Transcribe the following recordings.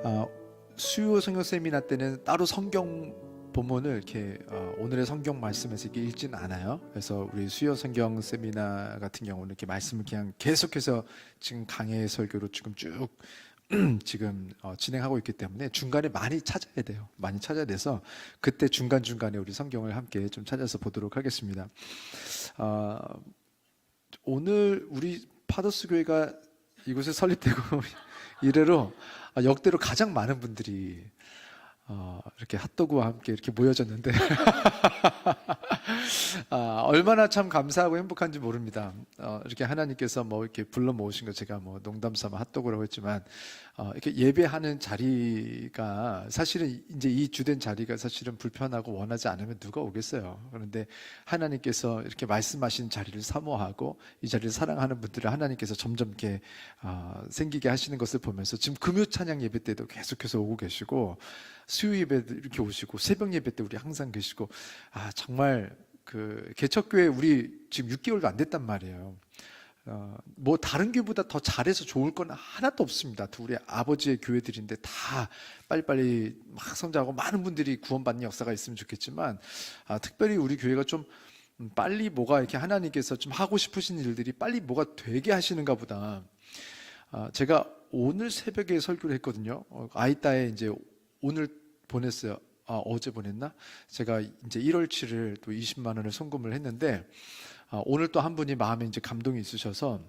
어, 수요 성경 세미나 때는 따로 성경 본문을 이렇게 오늘의 성경 말씀에서 이렇게 읽진 않아요. 그래서 우리 수요 성경 세미나 같은 경우는 이렇게 말씀을 그냥 계속해서 지금 강해 설교로 지금 쭉 지금 진행하고 있기 때문에 중간에 많이 찾아야 돼요. 많이 찾아야 돼서 그때 중간 중간에 우리 성경을 함께 좀 찾아서 보도록 하겠습니다. 어, 오늘 우리 파더스 교회가 이곳에 설립되고 이래로 역대로 가장 많은 분들이 이렇게 핫도그와 함께 이렇게 모여졌는데 얼마나 참 감사하고 행복한지 모릅니다. 이렇게 하나님께서 뭐 이렇게 불러 모으신 거 제가 뭐 농담삼아 핫도그라고 했지만 이렇게 예배하는 자리가 사실은 이제 이 주된 자리가 사실은 불편하고 원하지 않으면 누가 오겠어요. 그런데 하나님께서 이렇게 말씀하신 자리를 사모하고 이 자리를 사랑하는 분들을 하나님께서 점점 이렇게 생기게 하시는 것을 보면서 지금 금요 찬양 예배 때도 계속해서 오고 계시고 수요 예배도 이렇게 오시고 새벽 예배 때 우리 항상 계시고 정말 그 개척교회 우리 지금 6개월도 안 됐단 말이에요. 뭐 다른 교회보다 더 잘해서 좋을 건 하나도 없습니다. 우리 아버지의 교회들인데 다 빨리빨리 막 성장하고 많은 분들이 구원받는 역사가 있으면 좋겠지만 특별히 우리 교회가 좀 빨리 뭐가 이렇게 하나님께서 좀 하고 싶으신 일들이 빨리 뭐가 되게 하시는가 보다. 제가 오늘 새벽에 설교를 했거든요. 아이따에 이제 오늘 보냈어요. 어제 보냈나? 제가 이제 1월 7일 또 20만 원을 송금을 했는데 오늘 또 한 분이 마음에 이제 감동이 있으셔서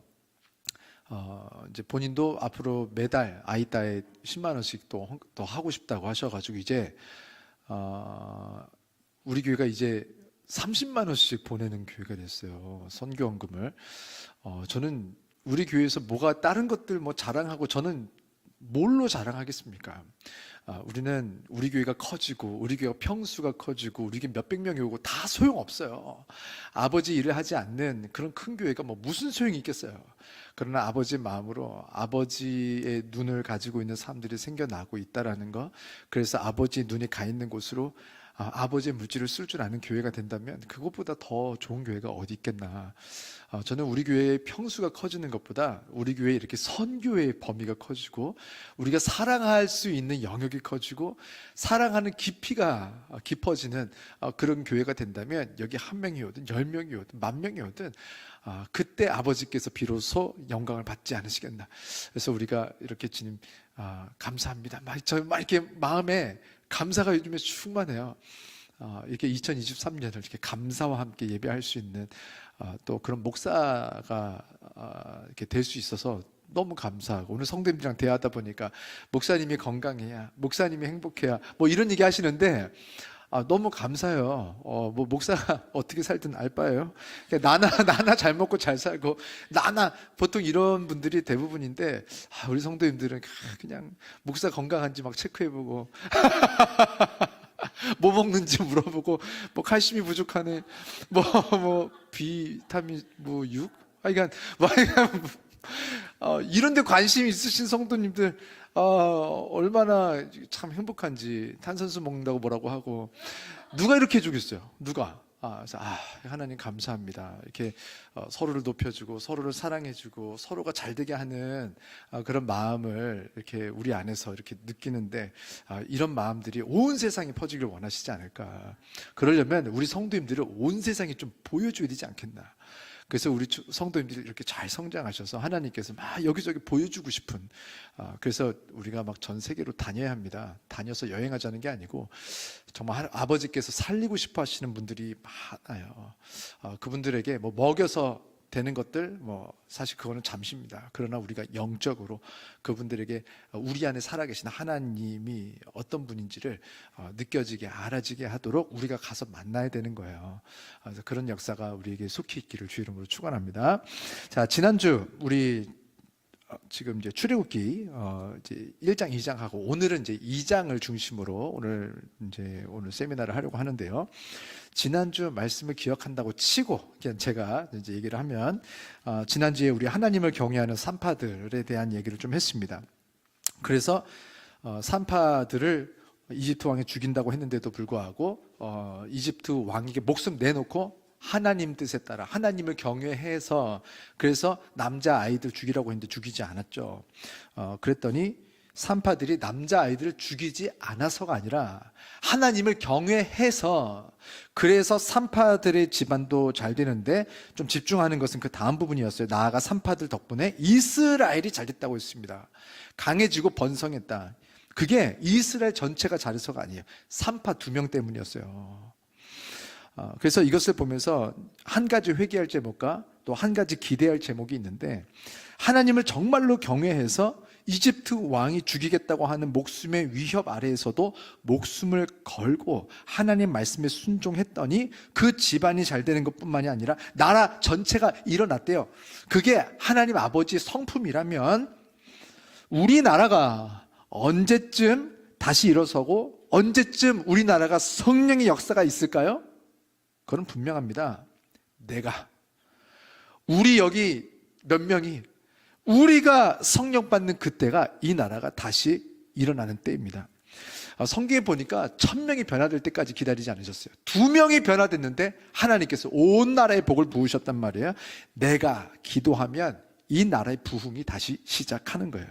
이제 본인도 앞으로 매달 아이따에 10만 원씩 또 더 하고 싶다고 하셔가지고 이제 우리 교회가 이제 30만 원씩 보내는 교회가 됐어요. 선교원금을. 저는 우리 교회에서 뭐가 다른 것들 뭐 자랑하고 저는 뭘로 자랑하겠습니까? 우리는 우리 교회가 커지고 우리 교회가 평수가 커지고 우리 교회 몇백 명이 오고 다 소용없어요. 아버지 일을 하지 않는 그런 큰 교회가 뭐 무슨 소용이 있겠어요. 그러나 아버지의 마음으로 아버지의 눈을 가지고 있는 사람들이 생겨나고 있다라는 거, 그래서 아버지의 눈이 가 있는 곳으로 아버지의 물질을 쓸 줄 아는 교회가 된다면 그것보다 더 좋은 교회가 어디 있겠나. 저는 우리 교회의 평수가 커지는 것보다 우리 교회의 이렇게 선교의 범위가 커지고 우리가 사랑할 수 있는 영역이 커지고 사랑하는 깊이가 깊어지는 그런 교회가 된다면 여기 한 명이 오든 10명이 오든 10,000명이 오든 그때 아버지께서 비로소 영광을 받지 않으시겠나. 그래서 우리가 이렇게 주님 감사합니다. 막 이렇게 마음에 감사가 요즘에 충만해요. 이렇게 2023년을 이렇게 감사와 함께 예배할 수 있는 또 그런 목사가 이렇게 될 수 있어서 너무 감사하고, 오늘 성도님들이랑 대화하다 보니까 목사님이 건강해야, 목사님이 행복해야 뭐 이런 얘기 하시는데 너무 감사해요. 뭐 목사가 어떻게 살든 알 바예요. 나나 잘 먹고 잘 살고 나나 보통 이런 분들이 대부분인데 우리 성도님들은 그냥 목사 건강한지 막 체크해보고 뭐 먹는지 물어보고 뭐 칼슘이 부족하네 뭐 비타민 뭐 6? 그러니까 이런 데 관심 있으신 성도님들 얼마나 참 행복한지. 탄산수 먹는다고 뭐라고 하고 누가 이렇게 해주겠어요? 누가? 그래서 하나님 감사합니다. 이렇게 서로를 높여주고 서로를 사랑해주고 서로가 잘되게 하는 그런 마음을 이렇게 우리 안에서 이렇게 느끼는데 이런 마음들이 온 세상에 퍼지길 원하시지 않을까. 그러려면 우리 성도님들을 온 세상에 좀 보여줘야 되지 않겠나. 그래서 우리 성도님들이 이렇게 잘 성장하셔서 하나님께서 막 여기저기 보여주고 싶은, 그래서 우리가 막 전 세계로 다녀야 합니다. 다녀서 여행하자는 게 아니고 정말 아버지께서 살리고 싶어 하시는 분들이 많아요. 그분들에게 뭐 먹여서 되는 것들 뭐 사실 그거는 잠시입니다. 그러나 우리가 영적으로 그분들에게 우리 안에 살아계신 하나님이 어떤 분인지를 느껴지게 알아지게 하도록 우리가 가서 만나야 되는 거예요. 그래서 그런 역사가 우리에게 속히 있기를 주 이름으로 축원합니다. 자, 지난주 우리 지금 이제 출애굽기 이제 1장, 2장 하고 오늘은 이제 2장을 중심으로 오늘 세미나를 하려고 하는데요. 지난주 말씀을 기억한다고 치고 그냥 제가 이제 얘기를 하면 지난주에 우리 하나님을 경외하는 산파들에 대한 얘기를 좀 했습니다. 그래서 산파들을 이집트 왕이 죽인다고 했는데도 불구하고 이집트 왕에게 목숨 내놓고 하나님 뜻에 따라 하나님을 경외해서 그래서 남자 아이들 죽이라고 했는데 죽이지 않았죠. 그랬더니 산파들이 남자아이들을 죽이지 않아서가 아니라 하나님을 경외해서, 그래서 산파들의 집안도 잘 되는데 좀 집중하는 것은 그 다음 부분이었어요. 나아가 산파들 덕분에 이스라엘이 잘 됐다고 했습니다. 강해지고 번성했다. 그게 이스라엘 전체가 잘해서가 아니에요. 산파 2명 때문이었어요. 그래서 이것을 보면서 한 가지 회개할 제목과 또 한 가지 기대할 제목이 있는데, 하나님을 정말로 경외해서 이집트 왕이 죽이겠다고 하는 목숨의 위협 아래에서도 목숨을 걸고 하나님 말씀에 순종했더니 그 집안이 잘 되는 것뿐만이 아니라 나라 전체가 일어났대요. 그게 하나님 아버지의 성품이라면 우리나라가 언제쯤 다시 일어서고 언제쯤 우리나라가 성령의 역사가 있을까요? 그건 분명합니다. 우리 여기 몇 명이 우리가 성령 받는 그때가 이 나라가 다시 일어나는 때입니다. 성경에 보니까 1000명이 변화될 때까지 기다리지 않으셨어요. 2명이 변화됐는데 하나님께서 온 나라에 복을 부으셨단 말이에요. 내가 기도하면 이 나라의 부흥이 다시 시작하는 거예요.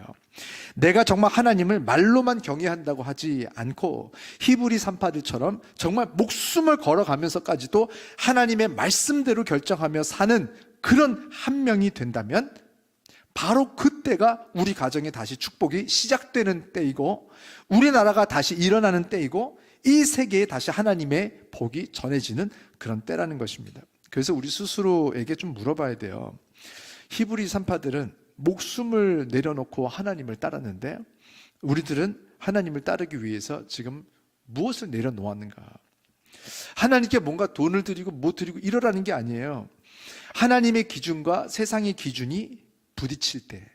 내가 정말 하나님을 말로만 경외한다고 하지 않고 히브리 산파들처럼 정말 목숨을 걸어가면서까지도 하나님의 말씀대로 결정하며 사는 그런 한 명이 된다면 바로 그때가 우리 가정에 다시 축복이 시작되는 때이고 우리나라가 다시 일어나는 때이고 이 세계에 다시 하나님의 복이 전해지는 그런 때라는 것입니다. 그래서 우리 스스로에게 좀 물어봐야 돼요. 히브리 산파들은 목숨을 내려놓고 하나님을 따랐는데 우리들은 하나님을 따르기 위해서 지금 무엇을 내려놓았는가? 하나님께 뭔가 돈을 드리고 못 드리고 이러라는 게 아니에요. 하나님의 기준과 세상의 기준이 부딪힐 때,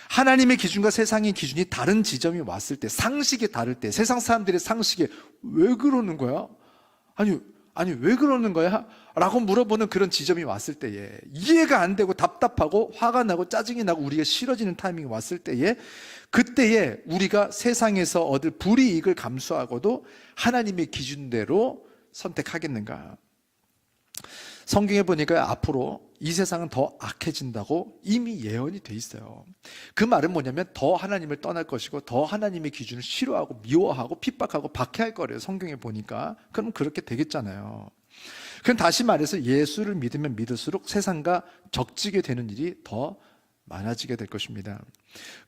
하나님의 기준과 세상의 기준이 다른 지점이 왔을 때, 상식이 다를 때, 세상 사람들의 상식에 왜 그러는 거야? 아니 왜 그러는 거야? 라고 물어보는 그런 지점이 왔을 때에, 이해가 안 되고 답답하고 화가 나고 짜증이 나고 우리가 싫어지는 타이밍이 왔을 때에, 그때에 우리가 세상에서 얻을 불이익을 감수하고도 하나님의 기준대로 선택하겠는가? 성경에 보니까 앞으로 이 세상은 더 악해진다고 이미 예언이 돼 있어요. 그 말은 뭐냐면 더 하나님을 떠날 것이고 더 하나님의 기준을 싫어하고 미워하고 핍박하고 박해할 거래요. 성경에 보니까. 그럼 그렇게 되겠잖아요. 그럼 다시 말해서 예수를 믿으면 믿을수록 세상과 적지게 되는 일이 더 많아지게 될 것입니다.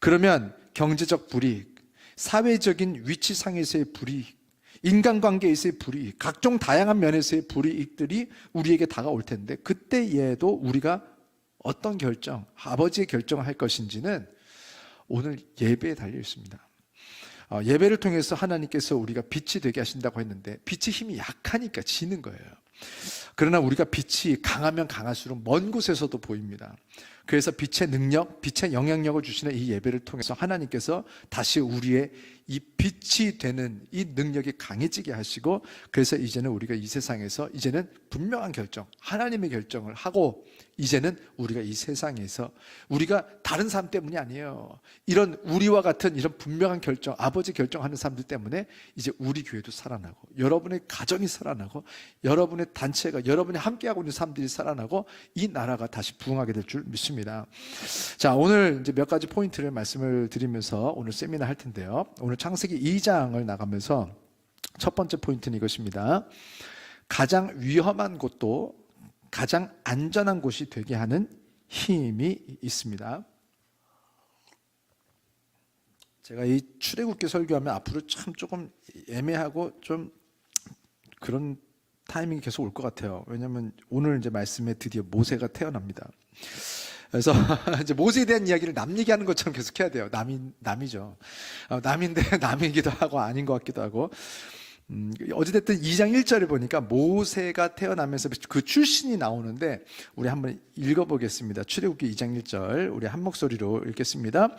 그러면 경제적 불이익, 사회적인 위치상에서의 불이익, 인간관계에서의 불이익, 각종 다양한 면에서의 불이익들이 우리에게 다가올 텐데 그때에도 우리가 어떤 결정, 아버지의 결정을 할 것인지는 오늘 예배에 달려 있습니다. 예배를 통해서 하나님께서 우리가 빛이 되게 하신다고 했는데 빛의 힘이 약하니까 지는 거예요. 그러나 우리가 빛이 강하면 강할수록 먼 곳에서도 보입니다. 그래서 빛의 능력, 빛의 영향력을 주시는 이 예배를 통해서 하나님께서 다시 우리의 이 빛이 되는 이 능력이 강해지게 하시고, 그래서 이제는 우리가 이 세상에서 이제는 분명한 결정, 하나님의 결정을 하고, 이제는 우리가 이 세상에서 우리가 다른 사람 때문이 아니에요. 이런 우리와 같은 이런 분명한 결정, 아버지 결정하는 사람들 때문에 이제 우리 교회도 살아나고, 여러분의 가정이 살아나고, 여러분의 단체가, 여러분이 함께하고 있는 사람들이 살아나고, 이 나라가 다시 부흥하게 될 줄 믿습니다. 자, 오늘 이제 몇 가지 포인트를 말씀을 드리면서 오늘 세미나 할 텐데요. 오늘 창세기 2장을 나가면서 첫 번째 포인트는 이것입니다. 가장 위험한 곳도 가장 안전한 곳이 되게 하는 힘이 있습니다. 제가 이 출애굽기 설교하면 앞으로 참 조금 애매하고 좀 그런 타이밍이 계속 올 것 같아요. 왜냐하면 오늘 이제 말씀에 드디어 모세가 태어납니다. 그래서 이제 모세에 대한 이야기를 남 얘기하는 것처럼 계속 해야 돼요. 남이죠. 남인데 남이기도 하고 아닌 것 같기도 하고. 어찌됐든 2장 1절을 보니까 모세가 태어나면서 그 출신이 나오는데 우리 한번 읽어보겠습니다. 출애굽기 2장 1절 우리 한 목소리로 읽겠습니다.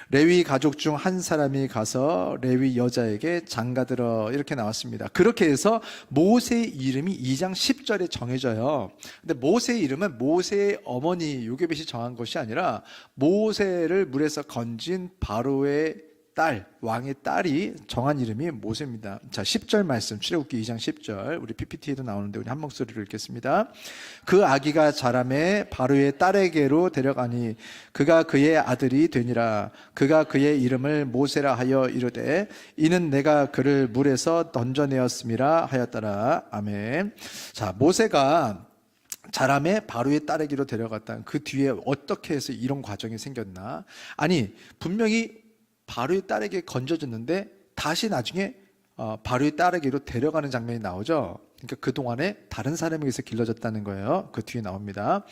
레위 가족 중 한 사람이 가서 레위 여자에게 장가들어, 이렇게 나왔습니다. 그렇게 해서 모세의 이름이 2장 10절에 정해져요. 근데 모세의 이름은 모세의 어머니 요게벳이 정한 것이 아니라 모세를 물에서 건진 바로의 딸, 왕의 딸이 정한 이름이 모세입니다. 자, 10절 말씀, 출애굽기 2장 10절, 우리 PPT에도 나오는데 우리 한 목소리로 읽겠습니다. 그 아기가 자라매 바로의 딸에게로 데려가니 그가 그의 아들이 되니라. 그가 그의 이름을 모세라 하여 이르되 이는 내가 그를 물에서 던져내었음이라 하였더라. 아멘. 자, 모세가 자라매 바로의 딸에게로 데려갔다. 그 뒤에 어떻게 해서 이런 과정이 생겼나? 아니, 분명히 바로의 딸에게 건져줬는데 다시 나중에 바로의 딸에게로 데려가는 장면이 나오죠. 그러니까 그동안에 다른 사람에게서 길러졌다는 거예요. 그 뒤에 나옵니다.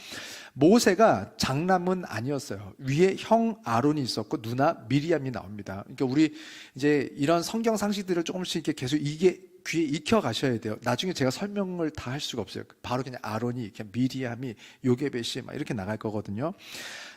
모세가 장남은 아니었어요. 위에 형 아론이 있었고 누나 미리암이 나옵니다. 그러니까 우리 이제 이런 성경 상식들을 조금씩 이렇게 계속 이게 귀에 익혀 가셔야 돼요. 나중에 제가 설명을 다 할 수가 없어요. 바로 그냥 아론이, 그냥 미리암이, 요게벳이 막 이렇게 나갈 거거든요.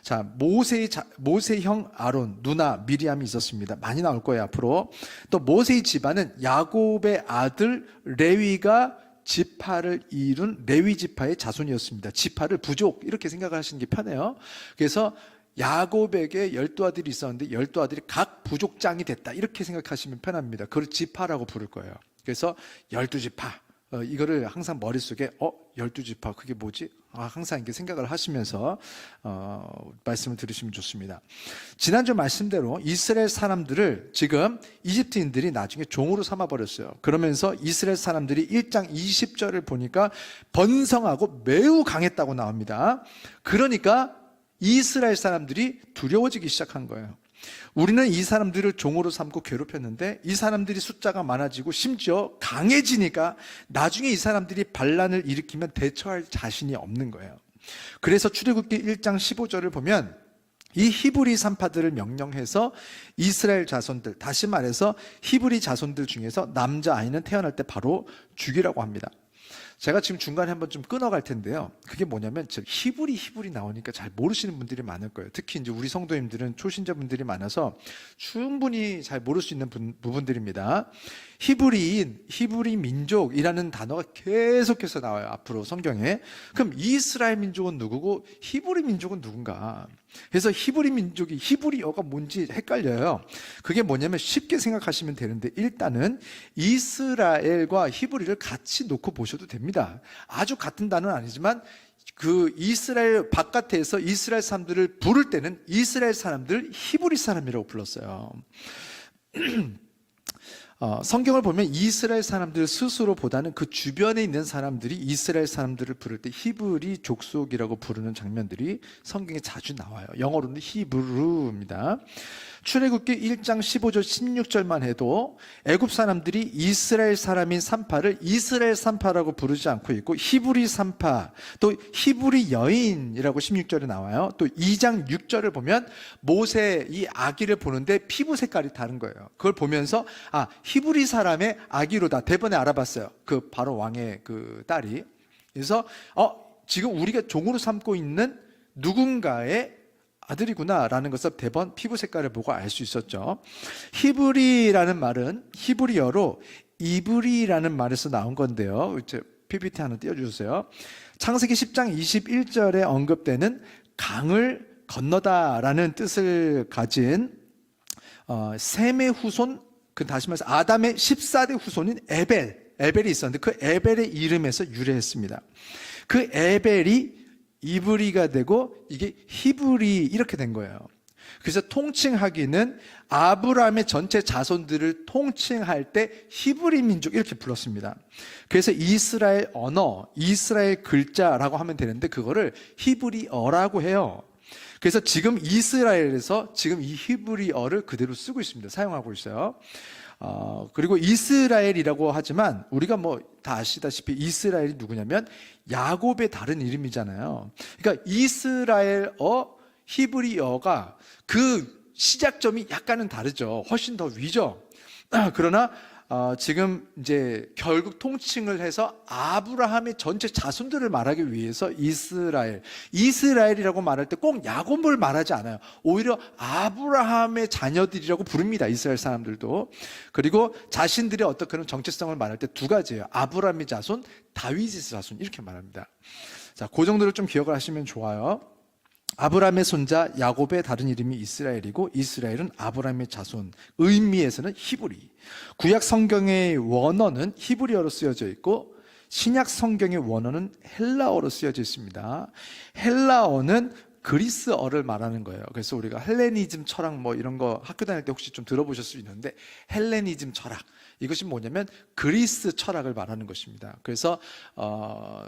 자, 모세의 형 아론, 누나 미리암이 있었습니다. 많이 나올 거예요, 앞으로. 또 모세의 집안은 야곱의 아들 레위가 지파를 이룬 레위 지파의 자손이었습니다. 지파를 부족 이렇게 생각하시는 게 편해요. 그래서 야곱에게 12아들이 있었는데 12아들이 각 부족장이 됐다 이렇게 생각하시면 편합니다. 그걸 지파라고 부를 거예요. 그래서 12지파, 이거를 항상 머릿속에 12지파 그게 뭐지? 항상 이렇게 생각을 하시면서 말씀을 들으시면 좋습니다. 지난주 말씀대로 이스라엘 사람들을 지금 이집트인들이 나중에 종으로 삼아버렸어요. 그러면서 이스라엘 사람들이 1장 20절을 보니까 번성하고 매우 강했다고 나옵니다. 그러니까 이스라엘 사람들이 두려워지기 시작한 거예요. 우리는 이 사람들을 종으로 삼고 괴롭혔는데 이 사람들이 숫자가 많아지고 심지어 강해지니까 나중에 이 사람들이 반란을 일으키면 대처할 자신이 없는 거예요. 그래서 출애굽기 1장 15절을 보면 이 히브리 산파들을 명령해서 이스라엘 자손들, 다시 말해서 히브리 자손들 중에서 남자아이는 태어날 때 바로 죽이라고 합니다. 제가 지금 중간에 한번 좀 끊어갈 텐데요. 그게 뭐냐면 히브리 나오니까 잘 모르시는 분들이 많을 거예요. 특히 이제 우리 성도님들은 초신자분들이 많아서 충분히 잘 모를 수 있는 부분들입니다. 히브리 민족이라는 단어가 계속해서 나와요. 앞으로 성경에. 그럼 이스라엘 민족은 누구고 히브리 민족은 누군가? 그래서 히브리 민족이 히브리어가 뭔지 헷갈려요. 그게 뭐냐면 쉽게 생각하시면 되는데 일단은 이스라엘과 히브리를 같이 놓고 보셔도 됩니다. 아주 같은 단어는 아니지만 그 이스라엘 바깥에서 이스라엘 사람들을 부를 때는 이스라엘 사람들 히브리 사람이라고 불렀어요. 성경을 보면 이스라엘 사람들 스스로보다는 그 주변에 있는 사람들이 이스라엘 사람들을 부를 때 히브리 족속이라고 부르는 장면들이 성경에 자주 나와요. 영어로는 히브루입니다. 출애굽기 1장 15절 16절만 해도 애굽 사람들이 이스라엘 사람인 산파를 이스라엘 산파라고 부르지 않고 있고 히브리 산파, 또 히브리 여인이라고 16절에 나와요. 또 2장 6절을 보면 모세 이 아기를 보는데 피부 색깔이 다른 거예요. 그걸 보면서 히브리 사람의 아기로다. 대번에 알아봤어요. 그 바로 왕의 그 딸이. 그래서 지금 우리가 종으로 삼고 있는 누군가의 아들이구나라는 것을 대번 피부 색깔을 보고 알 수 있었죠. 히브리라는 말은 히브리어로 이브리라는 말에서 나온 건데요. PPT 하나 띄워주세요. 창세기 10장 21절에 언급되는 강을 건너다라는 뜻을 가진 셈의 후손, 다시 말해서 아담의 14대 후손인 에벨이 있었는데 그 에벨의 이름에서 유래했습니다. 그 에벨이 이브리가 되고 이게 히브리 이렇게 된 거예요. 그래서 통칭하기는 아브라함의 전체 자손들을 통칭할 때 히브리 민족 이렇게 불렀습니다. 그래서 이스라엘 언어, 이스라엘 글자라고 하면 되는데 그거를 히브리어라고 해요. 그래서 지금 이스라엘에서 지금 이 히브리어를 그대로 쓰고 있습니다. 사용하고 있어요. 그리고 이스라엘이라고 하지만 우리가 뭐 다 아시다시피 이스라엘이 누구냐면 야곱의 다른 이름이잖아요. 그러니까 이스라엘어, 히브리어가 그 시작점이 약간은 다르죠. 훨씬 더 위죠. 그러나 지금 이제 결국 통칭을 해서 아브라함의 전체 자손들을 말하기 위해서 이스라엘이라고 말할 때 꼭 야곱을 말하지 않아요. 오히려 아브라함의 자녀들이라고 부릅니다. 이스라엘 사람들도. 그리고 자신들의 어떤 그런 정체성을 말할 때 두 가지예요. 아브라함의 자손, 다윗의 자손 이렇게 말합니다. 자, 그 정도를 좀 기억을 하시면 좋아요. 아브라함의 손자 야곱의 다른 이름이 이스라엘이고 이스라엘은 아브라함의 자손, 의미에서는 히브리. 구약 성경의 원어는 히브리어로 쓰여져 있고 신약 성경의 원어는 헬라어로 쓰여져 있습니다. 헬라어는 그리스어를 말하는 거예요. 그래서 우리가 헬레니즘 철학 뭐 이런 거 학교 다닐 때 혹시 좀 들어보실 수 있는데, 헬레니즘 철학, 이것이 뭐냐면 그리스 철학을 말하는 것입니다. 그래서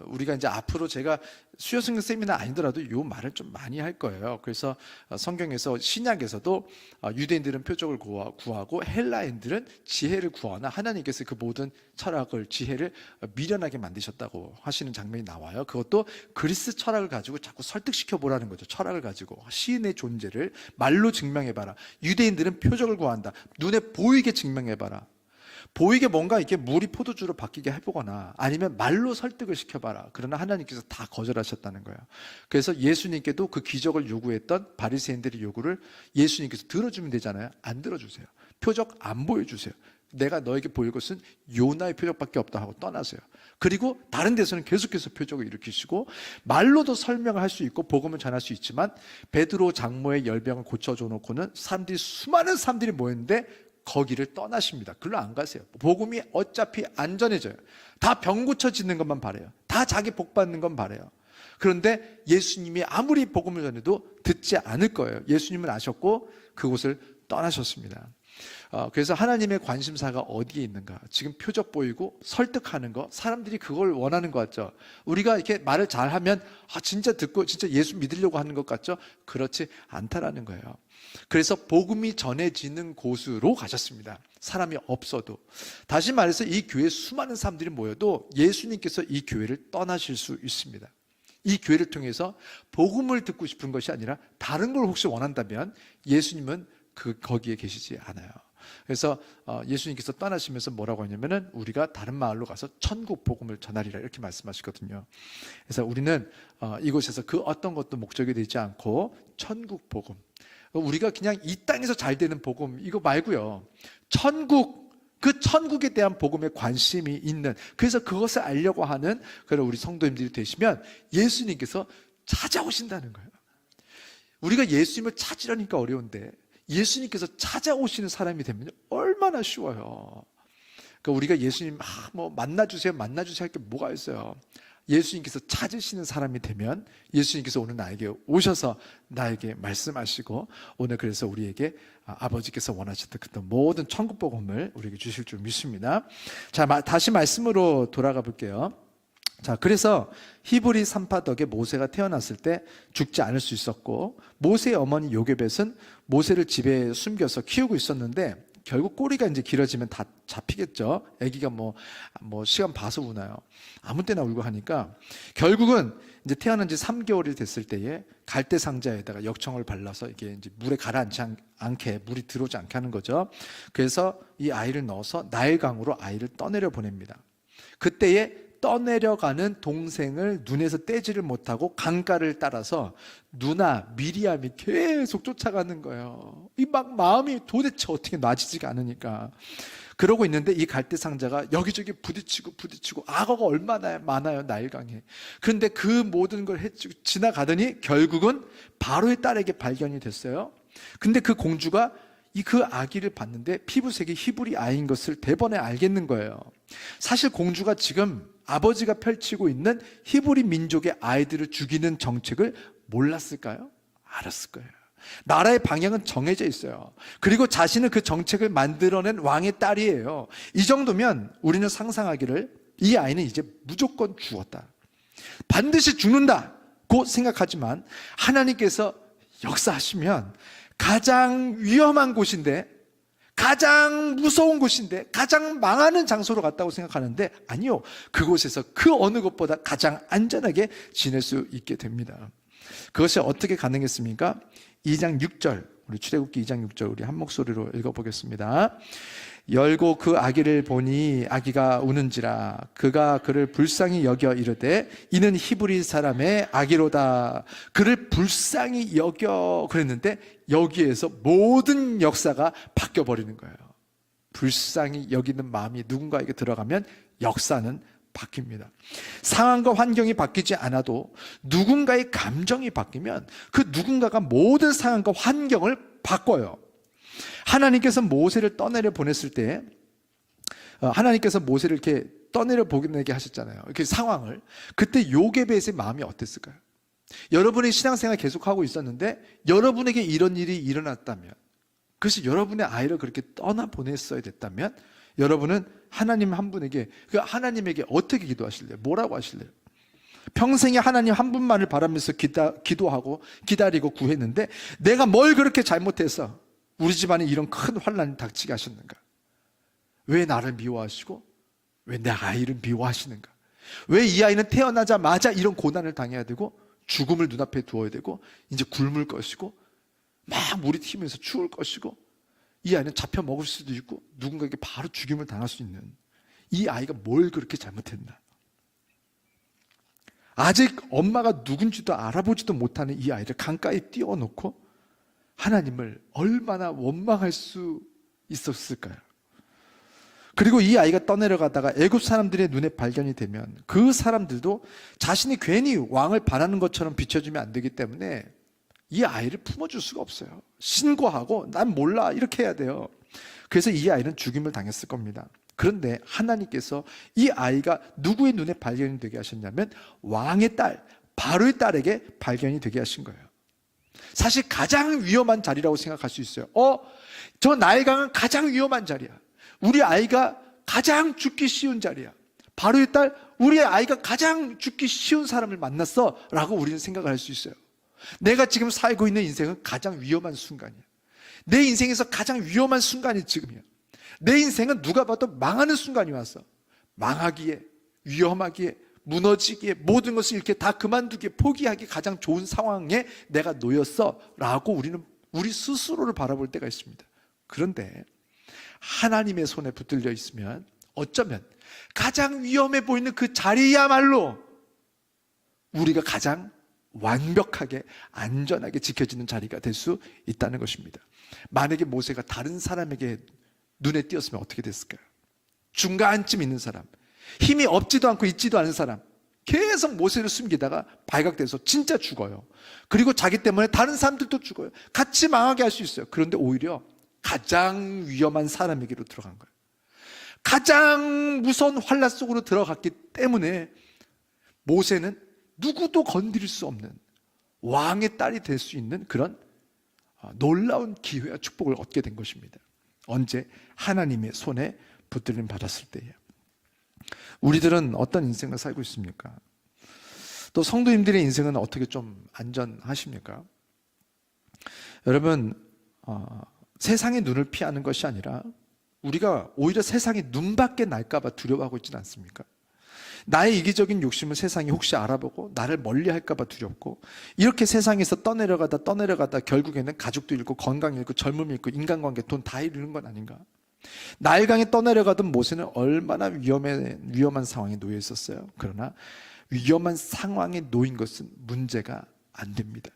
우리가 이제 앞으로 제가 수요승리 세미나 아니더라도 이 말을 좀 많이 할 거예요. 그래서 성경에서 신약에서도 유대인들은 표적을 구하고 헬라인들은 지혜를 구하나 하나님께서 그 모든 철학을, 지혜를 미련하게 만드셨다고 하시는 장면이 나와요. 그것도 그리스 철학을 가지고 자꾸 설득시켜 보라는 거죠. 철학을 가지고 시인의 존재를 말로 증명해봐라. 유대인들은 표적을 구한다. 눈에 보이게 증명해봐라. 보이게 뭔가 이렇게 물이 포도주로 바뀌게 해보거나 아니면 말로 설득을 시켜봐라. 그러나 하나님께서 다 거절하셨다는 거예요. 그래서 예수님께도 그 기적을 요구했던 바리새인들의 요구를 예수님께서 들어주면 되잖아요. 안 들어주세요. 표적 안 보여주세요. 내가 너에게 보일 것은 요나의 표적밖에 없다 하고 떠나세요. 그리고 다른 데서는 계속해서 표적을 일으키시고 말로도 설명을 할 수 있고 복음을 전할 수 있지만 베드로 장모의 열병을 고쳐줘 놓고는 수많은 사람들이 모였는데 거기를 떠나십니다. 글로 안 가세요. 복음이 어차피 안전해져요. 다 병 고쳐지는 것만 바래요. 다 자기 복 받는 건 바래요. 그런데 예수님이 아무리 복음을 전해도 듣지 않을 거예요. 예수님은 아셨고 그곳을 떠나셨습니다. 그래서 하나님의 관심사가 어디에 있는가? 지금 표적 보이고 설득하는 거, 사람들이 그걸 원하는 것 같죠? 우리가 이렇게 말을 잘하면 진짜 듣고 진짜 예수 믿으려고 하는 것 같죠? 그렇지 않다라는 거예요. 그래서 복음이 전해지는 곳으로 가셨습니다. 사람이 없어도. 다시 말해서 이 교회에 수많은 사람들이 모여도 예수님께서 이 교회를 떠나실 수 있습니다. 이 교회를 통해서 복음을 듣고 싶은 것이 아니라 다른 걸 혹시 원한다면 예수님은 거기에 계시지 않아요. 그래서 예수님께서 떠나시면서 뭐라고 하냐면은 우리가 다른 마을로 가서 천국 복음을 전하리라 이렇게 말씀하시거든요. 그래서 우리는 이곳에서 그 어떤 것도 목적이 되지 않고 천국 복음, 우리가 그냥 이 땅에서 잘 되는 복음 이거 말고요, 천국, 그 천국에 대한 복음에 관심이 있는, 그래서 그것을 알려고 하는 그런 우리 성도님들이 되시면 예수님께서 찾아오신다는 거예요. 우리가 예수님을 찾으려니까 어려운데 예수님께서 찾아오시는 사람이 되면 얼마나 쉬워요. 그러니까 우리가 예수님 뭐 만나주세요 할 게 뭐가 있어요. 예수님께서 찾으시는 사람이 되면 예수님께서 오늘 나에게 오셔서 나에게 말씀하시고 오늘 그래서 우리에게 아버지께서 원하셨던 그 모든 천국 복음을 우리에게 주실 줄 믿습니다. 자, 다시 말씀으로 돌아가 볼게요. 자, 그래서 히브리 산파덕에 모세가 태어났을 때 죽지 않을 수 있었고 모세의 어머니 요게벳은 모세를 집에 숨겨서 키우고 있었는데 결국 꼬리가 이제 길어지면 다 잡히겠죠. 아기가 뭐 시간 봐서 우나요. 아무 때나 울고 하니까 결국은 이제 태어난 지 3개월이 됐을 때에 갈대 상자에다가 역청을 발라서 이게 이제 물에 가라앉지 않게, 물이 들어오지 않게 하는 거죠. 그래서 이 아이를 넣어서 나일강으로 아이를 떠내려 보냅니다. 그때에 떠내려가는 동생을 눈에서 떼지를 못하고 강가를 따라서 누나 미리암이 계속 쫓아가는 거예요. 이 막 마음이 도대체 어떻게 놔지지가 않으니까. 그러고 있는데 이 갈대 상자가 여기저기 부딪히고 악어가 얼마나 많아요, 나일강에. 그런데 그 모든 걸 지나가더니 결국은 바로의 딸에게 발견이 됐어요. 근데 그 공주가 그 아기를 봤는데 피부색이 히브리 아이인 것을 대번에 알겠는 거예요. 사실 공주가 지금 아버지가 펼치고 있는 히브리 민족의 아이들을 죽이는 정책을 몰랐을까요? 알았을 거예요. 나라의 방향은 정해져 있어요. 그리고 자신은 그 정책을 만들어낸 왕의 딸이에요. 이 정도면 우리는 상상하기를 이 아이는 이제 무조건 죽었다, 반드시 죽는다고 생각하지만 하나님께서 역사하시면 가장 위험한 곳인데, 가장 무서운 곳인데, 가장 망하는 장소로 갔다고 생각하는데 아니요, 그곳에서 그 어느 곳보다 가장 안전하게 지낼 수 있게 됩니다. 그것이 어떻게 가능했습니까? 2장 6절, 우리 출애굽기 2장 6절 우리 한 목소리로 읽어보겠습니다. 열고 그 아기를 보니 아기가 우는지라 그가 그를 불쌍히 여겨 이르되 이는 히브리 사람의 아기로다. 그를 불쌍히 여겨 그랬는데 여기에서 모든 역사가 바뀌어버리는 거예요. 불쌍히 여기는 마음이 누군가에게 들어가면 역사는 바뀝니다. 상황과 환경이 바뀌지 않아도 누군가의 감정이 바뀌면 그 누군가가 모든 상황과 환경을 바꿔요. 하나님께서 모세를 떠내려 보냈을 때 하나님께서 모세를 이렇게 떠내려 보내게 하셨잖아요. 그 상황을. 그때 요게벳의 마음이 어땠을까요? 여러분의 신앙생활 계속하고 있었는데 여러분에게 이런 일이 일어났다면, 그래서 여러분의 아이를 그렇게 떠나보냈어야 됐다면 여러분은 하나님 한 분에게, 그 하나님에게 어떻게 기도하실래요? 뭐라고 하실래요? 평생에 하나님 한 분만을 바라면서 기도하고 기다리고 구했는데 내가 뭘 그렇게 잘못해서 우리 집안에 이런 큰 환난이 닥치게 하셨는가? 왜 나를 미워하시고 왜 내 아이를 미워하시는가? 왜 이 아이는 태어나자마자 이런 고난을 당해야 되고 죽음을 눈앞에 두어야 되고 이제 굶을 것이고 막 물이 튀면서 추울 것이고 이 아이는 잡혀 먹을 수도 있고 누군가에게 바로 죽임을 당할 수 있는 이 아이가 뭘 그렇게 잘못했나? 아직 엄마가 누군지도 알아보지도 못하는 이 아이를 강가에 띄워놓고 하나님을 얼마나 원망할 수 있었을까요? 그리고 이 아이가 떠내려가다가 애굽 사람들의 눈에 발견이 되면 그 사람들도 자신이 괜히 왕을 바라는 것처럼 비춰주면 안 되기 때문에 이 아이를 품어줄 수가 없어요. 신고하고 난 몰라 이렇게 해야 돼요. 그래서 이 아이는 죽임을 당했을 겁니다. 그런데 하나님께서 이 아이가 누구의 눈에 발견이 되게 하셨냐면 왕의 딸, 바로의 딸에게 발견이 되게 하신 거예요. 사실 가장 위험한 자리라고 생각할 수 있어요. 저 나일강은 가장 위험한 자리야. 우리 아이가 가장 죽기 쉬운 자리야. 바로의 딸, 우리 아이가 가장 죽기 쉬운 사람을 만났어 라고 우리는 생각을 할 수 있어요. 내가 지금 살고 있는 인생은 가장 위험한 순간이야. 내 인생에서 가장 위험한 순간이 지금이야. 내 인생은 누가 봐도 망하는 순간이 왔어. 망하기에, 위험하기에, 무너지기에, 모든 것을 이렇게 다 그만두기에, 포기하기 가장 좋은 상황에 내가 놓였어 라고 우리는 우리 스스로를 바라볼 때가 있습니다. 그런데 하나님의 손에 붙들려 있으면 어쩌면 가장 위험해 보이는 그 자리야말로 우리가 가장 완벽하게 안전하게 지켜지는 자리가 될 수 있다는 것입니다. 만약에 모세가 다른 사람에게 눈에 띄었으면 어떻게 됐을까요? 중간쯤 있는 사람, 힘이 없지도 않고 있지도 않은 사람, 계속 모세를 숨기다가 발각돼서 진짜 죽어요. 그리고 자기 때문에 다른 사람들도 죽어요. 같이 망하게 할 수 있어요. 그런데 오히려 가장 위험한 사람에게로 들어간 거예요. 가장 무서운 환란 속으로 들어갔기 때문에 모세는 누구도 건드릴 수 없는 왕의 딸이 될 수 있는 그런 놀라운 기회와 축복을 얻게 된 것입니다. 언제? 하나님의 손에 붙들림 받았을 때예요. 우리들은 어떤 인생을 살고 있습니까? 또 성도님들의 인생은 어떻게 좀 안전하십니까? 여러분, 세상의 눈을 피하는 것이 아니라 우리가 오히려 세상의 눈밖에 날까봐 두려워하고 있지는 않습니까? 나의 이기적인 욕심을 세상이 혹시 알아보고 나를 멀리 할까봐 두렵고, 이렇게 세상에서 떠내려가다 결국에는 가족도 잃고 건강 잃고 젊음이 잃고 인간관계, 돈 다 잃는 건 아닌가? 나일강에 떠내려가던 모세는 얼마나 위험한 상황에 놓여 있었어요. 그러나 위험한 상황에 놓인 것은 문제가 안 됩니다.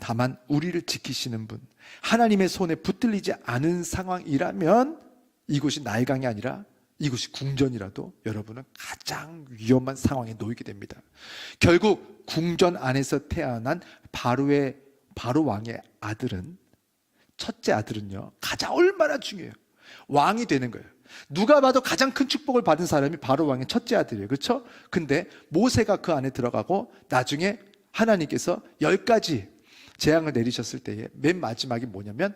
다만 우리를 지키시는 분, 하나님의 손에 붙들리지 않은 상황이라면 이곳이 나일강이 아니라 이곳이 궁전이라도 여러분은 가장 위험한 상황에 놓이게 됩니다. 결국 궁전 안에서 태어난 바로 왕의 아들은, 첫째 아들은요, 가장 얼마나 중요해요. 왕이 되는 거예요. 누가 봐도 가장 큰 축복을 받은 사람이 바로 왕의 첫째 아들이에요. 그렇죠? 근데 모세가 그 안에 들어가고 나중에 하나님께서 10가지 재앙을 내리셨을 때에 맨 마지막이 뭐냐면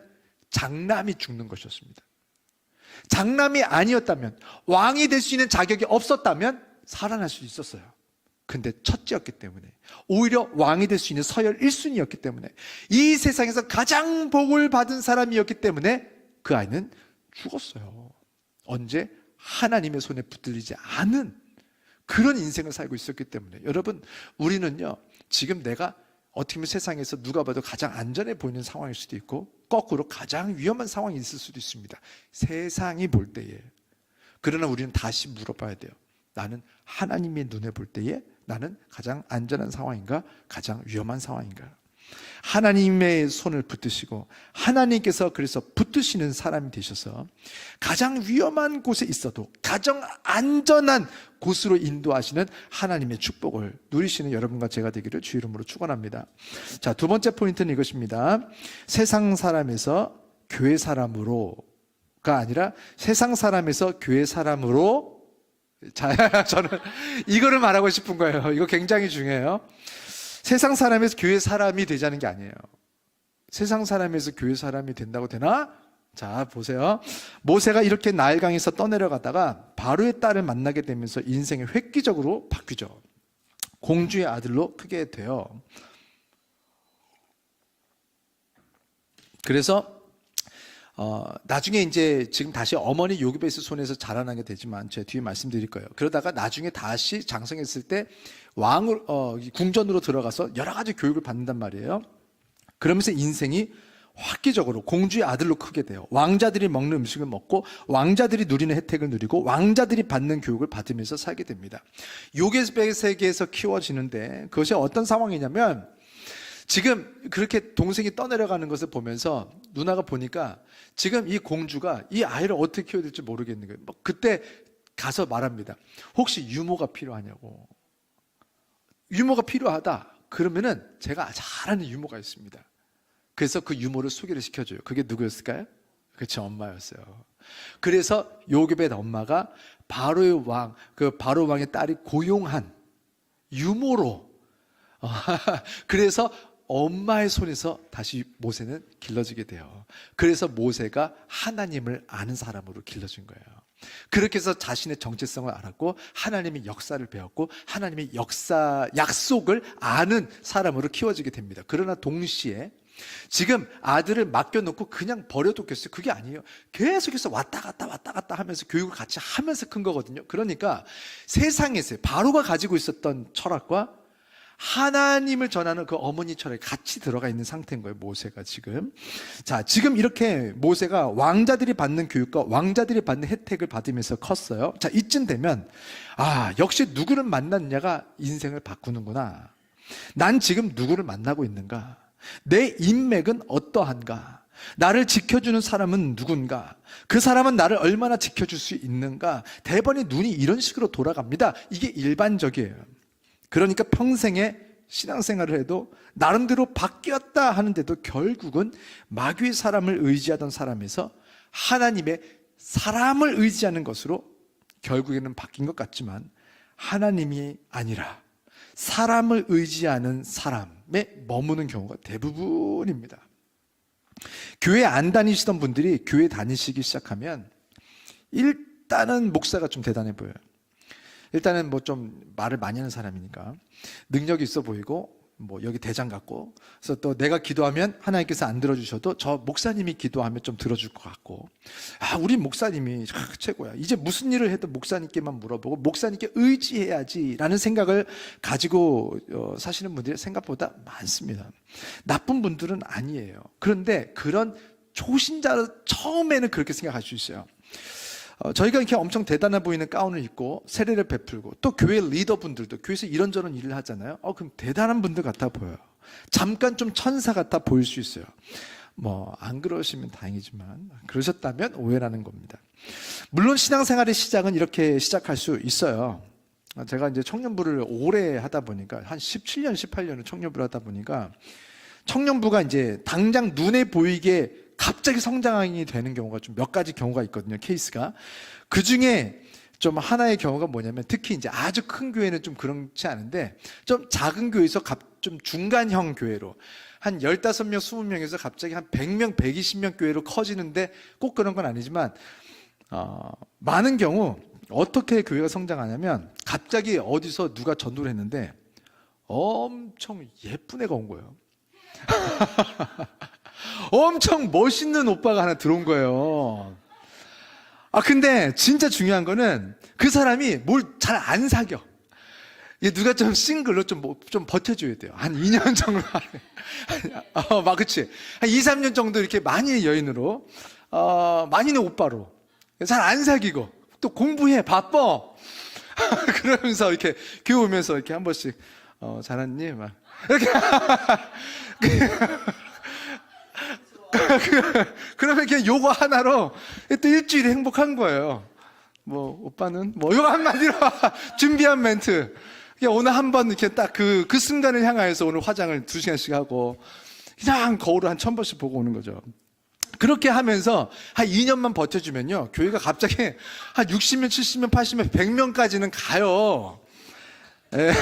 장남이 죽는 것이었습니다. 장남이 아니었다면, 왕이 될 수 있는 자격이 없었다면 살아날 수 있었어요. 근데 첫째였기 때문에, 오히려 왕이 될 수 있는 서열 1순위였기 때문에, 이 세상에서 가장 복을 받은 사람이었기 때문에 그 아이는 죽었어요. 언제? 하나님의 손에 붙들리지 않은 그런 인생을 살고 있었기 때문에. 여러분, 우리는요, 지금 내가 어떻게 보면 세상에서 누가 봐도 가장 안전해 보이는 상황일 수도 있고 거꾸로 가장 위험한 상황이 있을 수도 있습니다. 세상이 볼 때에. 그러나 우리는 다시 물어봐야 돼요. 나는 하나님의 눈에 볼 때에 나는 가장 안전한 상황인가? 가장 위험한 상황인가? 하나님의 손을 붙드시고 하나님께서 그래서 붙드시는 사람이 되셔서 가장 위험한 곳에 있어도 가장 안전한 곳으로 인도하시는 하나님의 축복을 누리시는 여러분과 제가 되기를 주 이름으로 축원합니다. 자, 두 번째 포인트는 이것입니다. 세상 사람에서 교회 사람으로가 아니라 세상 사람에서 교회 사람으로. 자, 저는 이거를 말하고 싶은 거예요. 이거 굉장히 중요해요. 세상 사람에서 교회 사람이 되자는 게 아니에요. 세상 사람에서 교회 사람이 된다고 되나? 자, 보세요. 모세가 이렇게 나일강에서 떠내려가다가 바로의 딸을 만나게 되면서 인생이 획기적으로 바뀌죠. 공주의 아들로 크게 돼요. 그래서 나중에 이제 지금 다시 어머니 요기베스 손에서 자라나게 되지만 제가 뒤에 말씀드릴 거예요. 그러다가 나중에 다시 장성했을 때 궁전으로 들어가서 여러 가지 교육을 받는단 말이에요. 그러면서 인생이 획기적으로 공주의 아들로 크게 돼요. 왕자들이 먹는 음식을 먹고 왕자들이 누리는 혜택을 누리고 왕자들이 받는 교육을 받으면서 살게 됩니다. 요괴의 세계에서 키워지는데 그것이 어떤 상황이냐면 지금 그렇게 동생이 떠내려가는 것을 보면서 누나가 보니까 지금 이 공주가 이 아이를 어떻게 키워야 될지 모르겠는 거예요. 그때 가서 말합니다. 혹시 유모가 필요하냐고. 유모가 필요하다. 그러면은 제가 잘 아는 유모가 있습니다. 그래서 그 유모를 소개를 시켜줘요. 그게 누구였을까요? 그렇죠, 엄마였어요. 그래서 요괴벳 엄마가 바로의 왕, 그 바로 왕의 딸이 고용한 유모로 그래서 엄마의 손에서 다시 모세는 길러지게 돼요. 그래서 모세가 하나님을 아는 사람으로 길러진 거예요. 그렇게 해서 자신의 정체성을 알았고 하나님의 역사를 배웠고 하나님의 약속을 아는 사람으로 키워지게 됩니다. 그러나 동시에 지금 아들을 맡겨놓고 그냥 버려뒀겠어요? 그게 아니에요. 계속해서 왔다 갔다 하면서 교육을 같이 하면서 큰 거거든요. 그러니까 세상에서 바로가 가지고 있었던 철학과 하나님을 전하는 그 어머니 철학이 같이 들어가 있는 상태인 거예요, 모세가 지금. 자, 지금 이렇게 모세가 왕자들이 받는 교육과 왕자들이 받는 혜택을 받으면서 컸어요. 자, 이쯤 되면 역시 누구를 만났냐가 인생을 바꾸는구나. 난 지금 누구를 만나고 있는가? 내 인맥은 어떠한가? 나를 지켜주는 사람은 누군가? 그 사람은 나를 얼마나 지켜줄 수 있는가? 대번에 눈이 이런 식으로 돌아갑니다. 이게 일반적이에요. 그러니까 평생에 신앙생활을 해도 나름대로 바뀌었다 하는데도 결국은 마귀의 사람을 의지하던 사람에서 하나님의 사람을 의지하는 것으로 결국에는 바뀐 것 같지만 하나님이 아니라 사람을 의지하는 사람에 머무는 경우가 대부분입니다. 교회 안 다니시던 분들이 교회 다니시기 시작하면 일단은 목사가 좀 대단해 보여요. 일단은 뭐 좀 말을 많이 하는 사람이니까 능력이 있어 보이고 뭐 여기 대장 같고, 그래서 또 내가 기도하면 하나님께서 안 들어주셔도 저 목사님이 기도하면 좀 들어줄 것 같고, 우리 목사님이 최고야. 이제 무슨 일을 해도 목사님께만 물어보고 목사님께 의지해야지라는 생각을 가지고 사시는 분들이 생각보다 많습니다. 나쁜 분들은 아니에요. 그런데 그런 초신자로 처음에는 그렇게 생각할 수 있어요. 저희가 이렇게 엄청 대단해 보이는 가운을 입고 세례를 베풀고 또 교회 리더분들도 교회에서 이런저런 일을 하잖아요. 그럼 대단한 분들 같아 보여요. 잠깐 좀 천사 같아 보일 수 있어요. 뭐 안 그러시면 다행이지만 그러셨다면 오해라는 겁니다. 물론 신앙생활의 시작은 이렇게 시작할 수 있어요. 제가 이제 청년부를 오래 하다 보니까 한 17년, 18년을 청년부를 하다 보니까 청년부가 이제 당장 눈에 보이게 갑자기 성장이 되는 경우가 좀 몇 가지 경우가 있거든요, 케이스가. 그 중에 좀 하나의 경우가 뭐냐면, 특히 이제 아주 큰 교회는 좀 그렇지 않은데, 좀 작은 교회에서 좀 중간형 교회로, 한 15명, 20명에서 갑자기 한 100명, 120명 교회로 커지는데, 꼭 그런 건 아니지만, 많은 경우, 어떻게 교회가 성장하냐면, 갑자기 어디서 누가 전도를 했는데, 엄청 예쁜 애가 온 거예요. 엄청 멋있는 오빠가 하나 들어온 거예요. 근데 진짜 중요한 거는 그 사람이 뭘 잘 안 사겨. 누가 좀 싱글로 좀 버텨줘야 돼요. 한 2년 정도. 그치. 한 2, 3년 정도 이렇게 많이의 여인으로, 많이는 오빠로. 잘 안 사귀고, 또 공부해, 바빠. 그러면서 이렇게 교회 오면서 이렇게 한 번씩, 잘했니? 막. 이렇게 그러면 그냥 요거 하나로 또 일주일이 행복한 거예요. 뭐 오빠는 뭐 요거 한마디로 준비한 멘트. 그냥 오늘 한번 이렇게 딱 그 순간을 향하여서 오늘 화장을 2시간씩 하고 그냥 거울을 한 1000번씩 보고 오는 거죠. 그렇게 하면서 한 2년만 버텨주면요, 교회가 갑자기 한 60명, 70명, 80명, 100명까지는 가요. 예.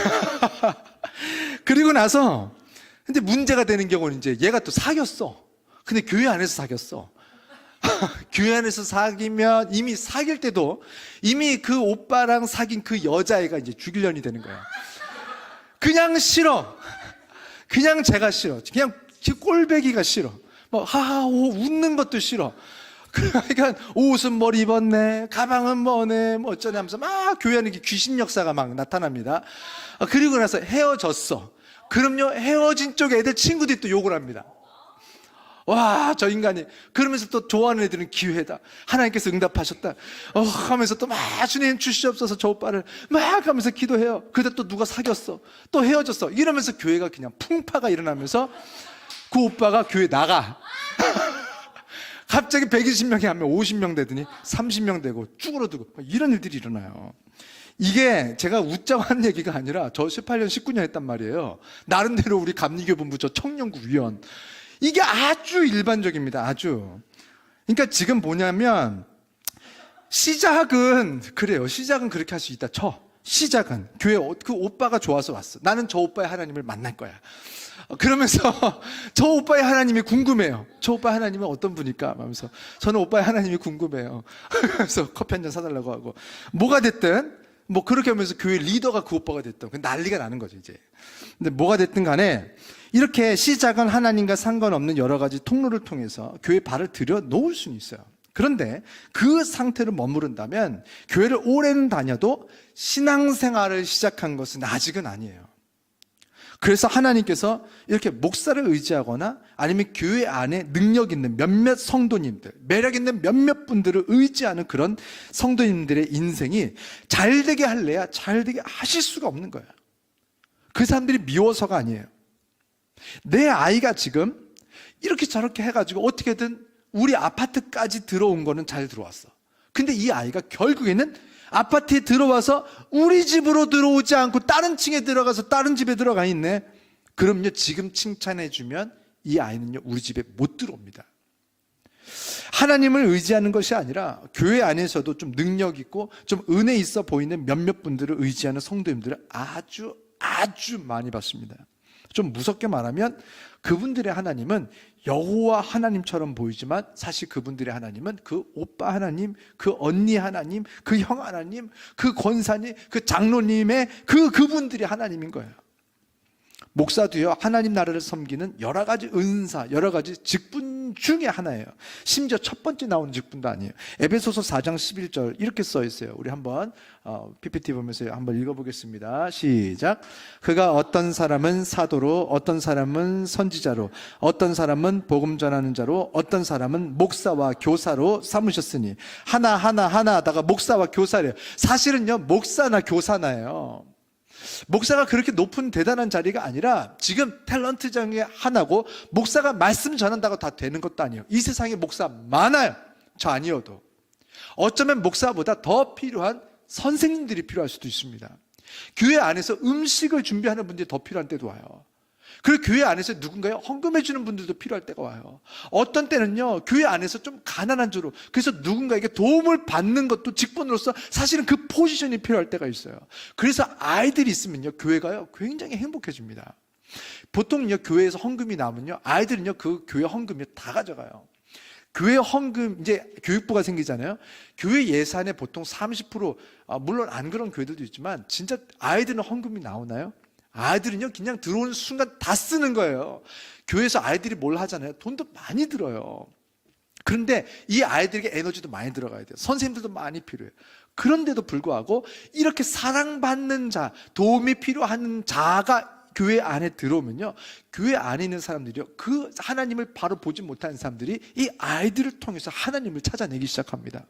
그리고 나서 근데 문제가 되는 경우는 이제 얘가 또 사귀었어. 근데 교회 안에서 사귀었어. 교회 안에서 사귀면 이미 사귈 때도 이미 그 오빠랑 사귄 그 여자애가 이제 죽일년이 되는 거야. 그냥 싫어. 그냥 제가 싫어. 그냥 꼴배기가 싫어. 뭐 하하호 웃는 것도 싫어. 그러니까 옷은 뭘 입었네, 가방은 뭐네, 뭐 어쩌네 하면서 막 교회 안에 귀신 역사가 막 나타납니다. 그리고 나서 헤어졌어. 그럼요, 헤어진 쪽 애들 친구들이 또 욕을 합니다. 와, 저 인간이. 그러면서 또 좋아하는 애들은 기회다, 하나님께서 응답하셨다 하면서 또 막 주님 주시옵소서 저 오빠를 막 하면서 기도해요. 그러다 또 누가 사귀었어, 또 헤어졌어. 이러면서 교회가 그냥 풍파가 일어나면서 그 오빠가 교회 나가. 갑자기 120명이 하면 50명 되더니 30명 되고 쭈그러들고 이런 일들이 일어나요. 이게 제가 웃자고 한 얘기가 아니라 저 18년 19년 했단 말이에요. 나름대로 우리 감리교본부 저 청년구 위원. 이게 아주 일반적입니다. 아주. 그러니까 지금 뭐냐면 시작은 그래요. 시작은 그렇게 할 수 있다 쳐. 시작은 교회 그 오빠가 좋아서 왔어. 나는 저 오빠의 하나님을 만날 거야. 그러면서 저 오빠의 하나님이 궁금해요. 저 오빠 하나님은 어떤 분일까? 하면서 저는 오빠의 하나님이 궁금해요. 그래서 커피 한 잔 사달라고 하고 뭐가 됐든 뭐 그렇게 하면서 교회 리더가 그 오빠가 됐던 난리가 나는 거죠 이제. 근데 뭐가 됐든 간에 이렇게 시작은 하나님과 상관없는 여러 가지 통로를 통해서 교회 발을 들여 놓을 수는 있어요. 그런데 그 상태로 머무른다면 교회를 오래는 다녀도 신앙생활을 시작한 것은 아직은 아니에요. 그래서 하나님께서 이렇게 목사를 의지하거나 아니면 교회 안에 능력 있는 몇몇 성도님들, 매력 있는 몇몇 분들을 의지하는 그런 성도님들의 인생이 잘되게 할래야 잘되게 하실 수가 없는 거예요. 그 사람들이 미워서가 아니에요. 내 아이가 지금 이렇게 저렇게 해가지고 어떻게든 우리 아파트까지 들어온 거는 잘 들어왔어. 근데 이 아이가 결국에는 아파트에 들어와서 우리 집으로 들어오지 않고 다른 층에 들어가서 다른 집에 들어가 있네. 그럼요, 지금 칭찬해주면 이 아이는요 우리 집에 못 들어옵니다. 하나님을 의지하는 것이 아니라 교회 안에서도 좀 능력 있고 좀 은혜 있어 보이는 몇몇 분들을 의지하는 성도님들을 아주 많이 봤습니다. 좀 무섭게 말하면 그분들의 하나님은 여호와 하나님처럼 보이지만 사실 그분들의 하나님은 그 오빠 하나님, 그 언니 하나님, 그 형 하나님, 그 권사님, 그 장로님의 그분들이 하나님인 거예요. 목사도요, 하나님 나라를 섬기는 여러 가지 은사, 여러 가지 직분 중에 하나예요. 심지어 첫 번째 나오는 직분도 아니에요. 에베소서 4장 11절 이렇게 써 있어요. 우리 한번 PPT 보면서 한번 읽어보겠습니다. 시작. 그가 어떤 사람은 사도로, 어떤 사람은 선지자로, 어떤 사람은 복음 전하는 자로, 어떤 사람은 목사와 교사로 삼으셨으니 하나 하다가 목사와 교사래요. 사실은요 목사나 교사나예요. 목사가 그렇게 높은 대단한 자리가 아니라 지금 탤런트 중에 하나고, 목사가 말씀 전한다고 다 되는 것도 아니에요. 이 세상에 목사 많아요. 저 아니어도. 어쩌면 목사보다 더 필요한 선생님들이 필요할 수도 있습니다. 교회 안에서 음식을 준비하는 분들이 더 필요한 때도 와요. 그리고 교회 안에서 누군가요? 헌금해 주는 분들도 필요할 때가 와요. 어떤 때는요 교회 안에서 좀 가난한 자로, 그래서 누군가에게 도움을 받는 것도 직분으로서 사실은 그 포지션이 필요할 때가 있어요. 그래서 아이들이 있으면요 교회가요 굉장히 행복해집니다. 보통요 교회에서 헌금이 나오면요 아이들은요 그 교회 헌금이 다 가져가요. 교회 헌금, 이제 교육부가 생기잖아요. 교회 예산의 보통 30%, 물론 안 그런 교회들도 있지만 진짜 아이들은 헌금이 나오나요? 아이들은요 그냥 들어오는 순간 다 쓰는 거예요. 교회에서 아이들이 뭘 하잖아요. 돈도 많이 들어요. 그런데 이 아이들에게 에너지도 많이 들어가야 돼요. 선생님들도 많이 필요해요. 그런데도 불구하고 이렇게 사랑받는 자, 도움이 필요한 자가 교회 안에 들어오면요 교회 안에 있는 사람들이요 그 하나님을 바로 보지 못하는 사람들이 이 아이들을 통해서 하나님을 찾아내기 시작합니다.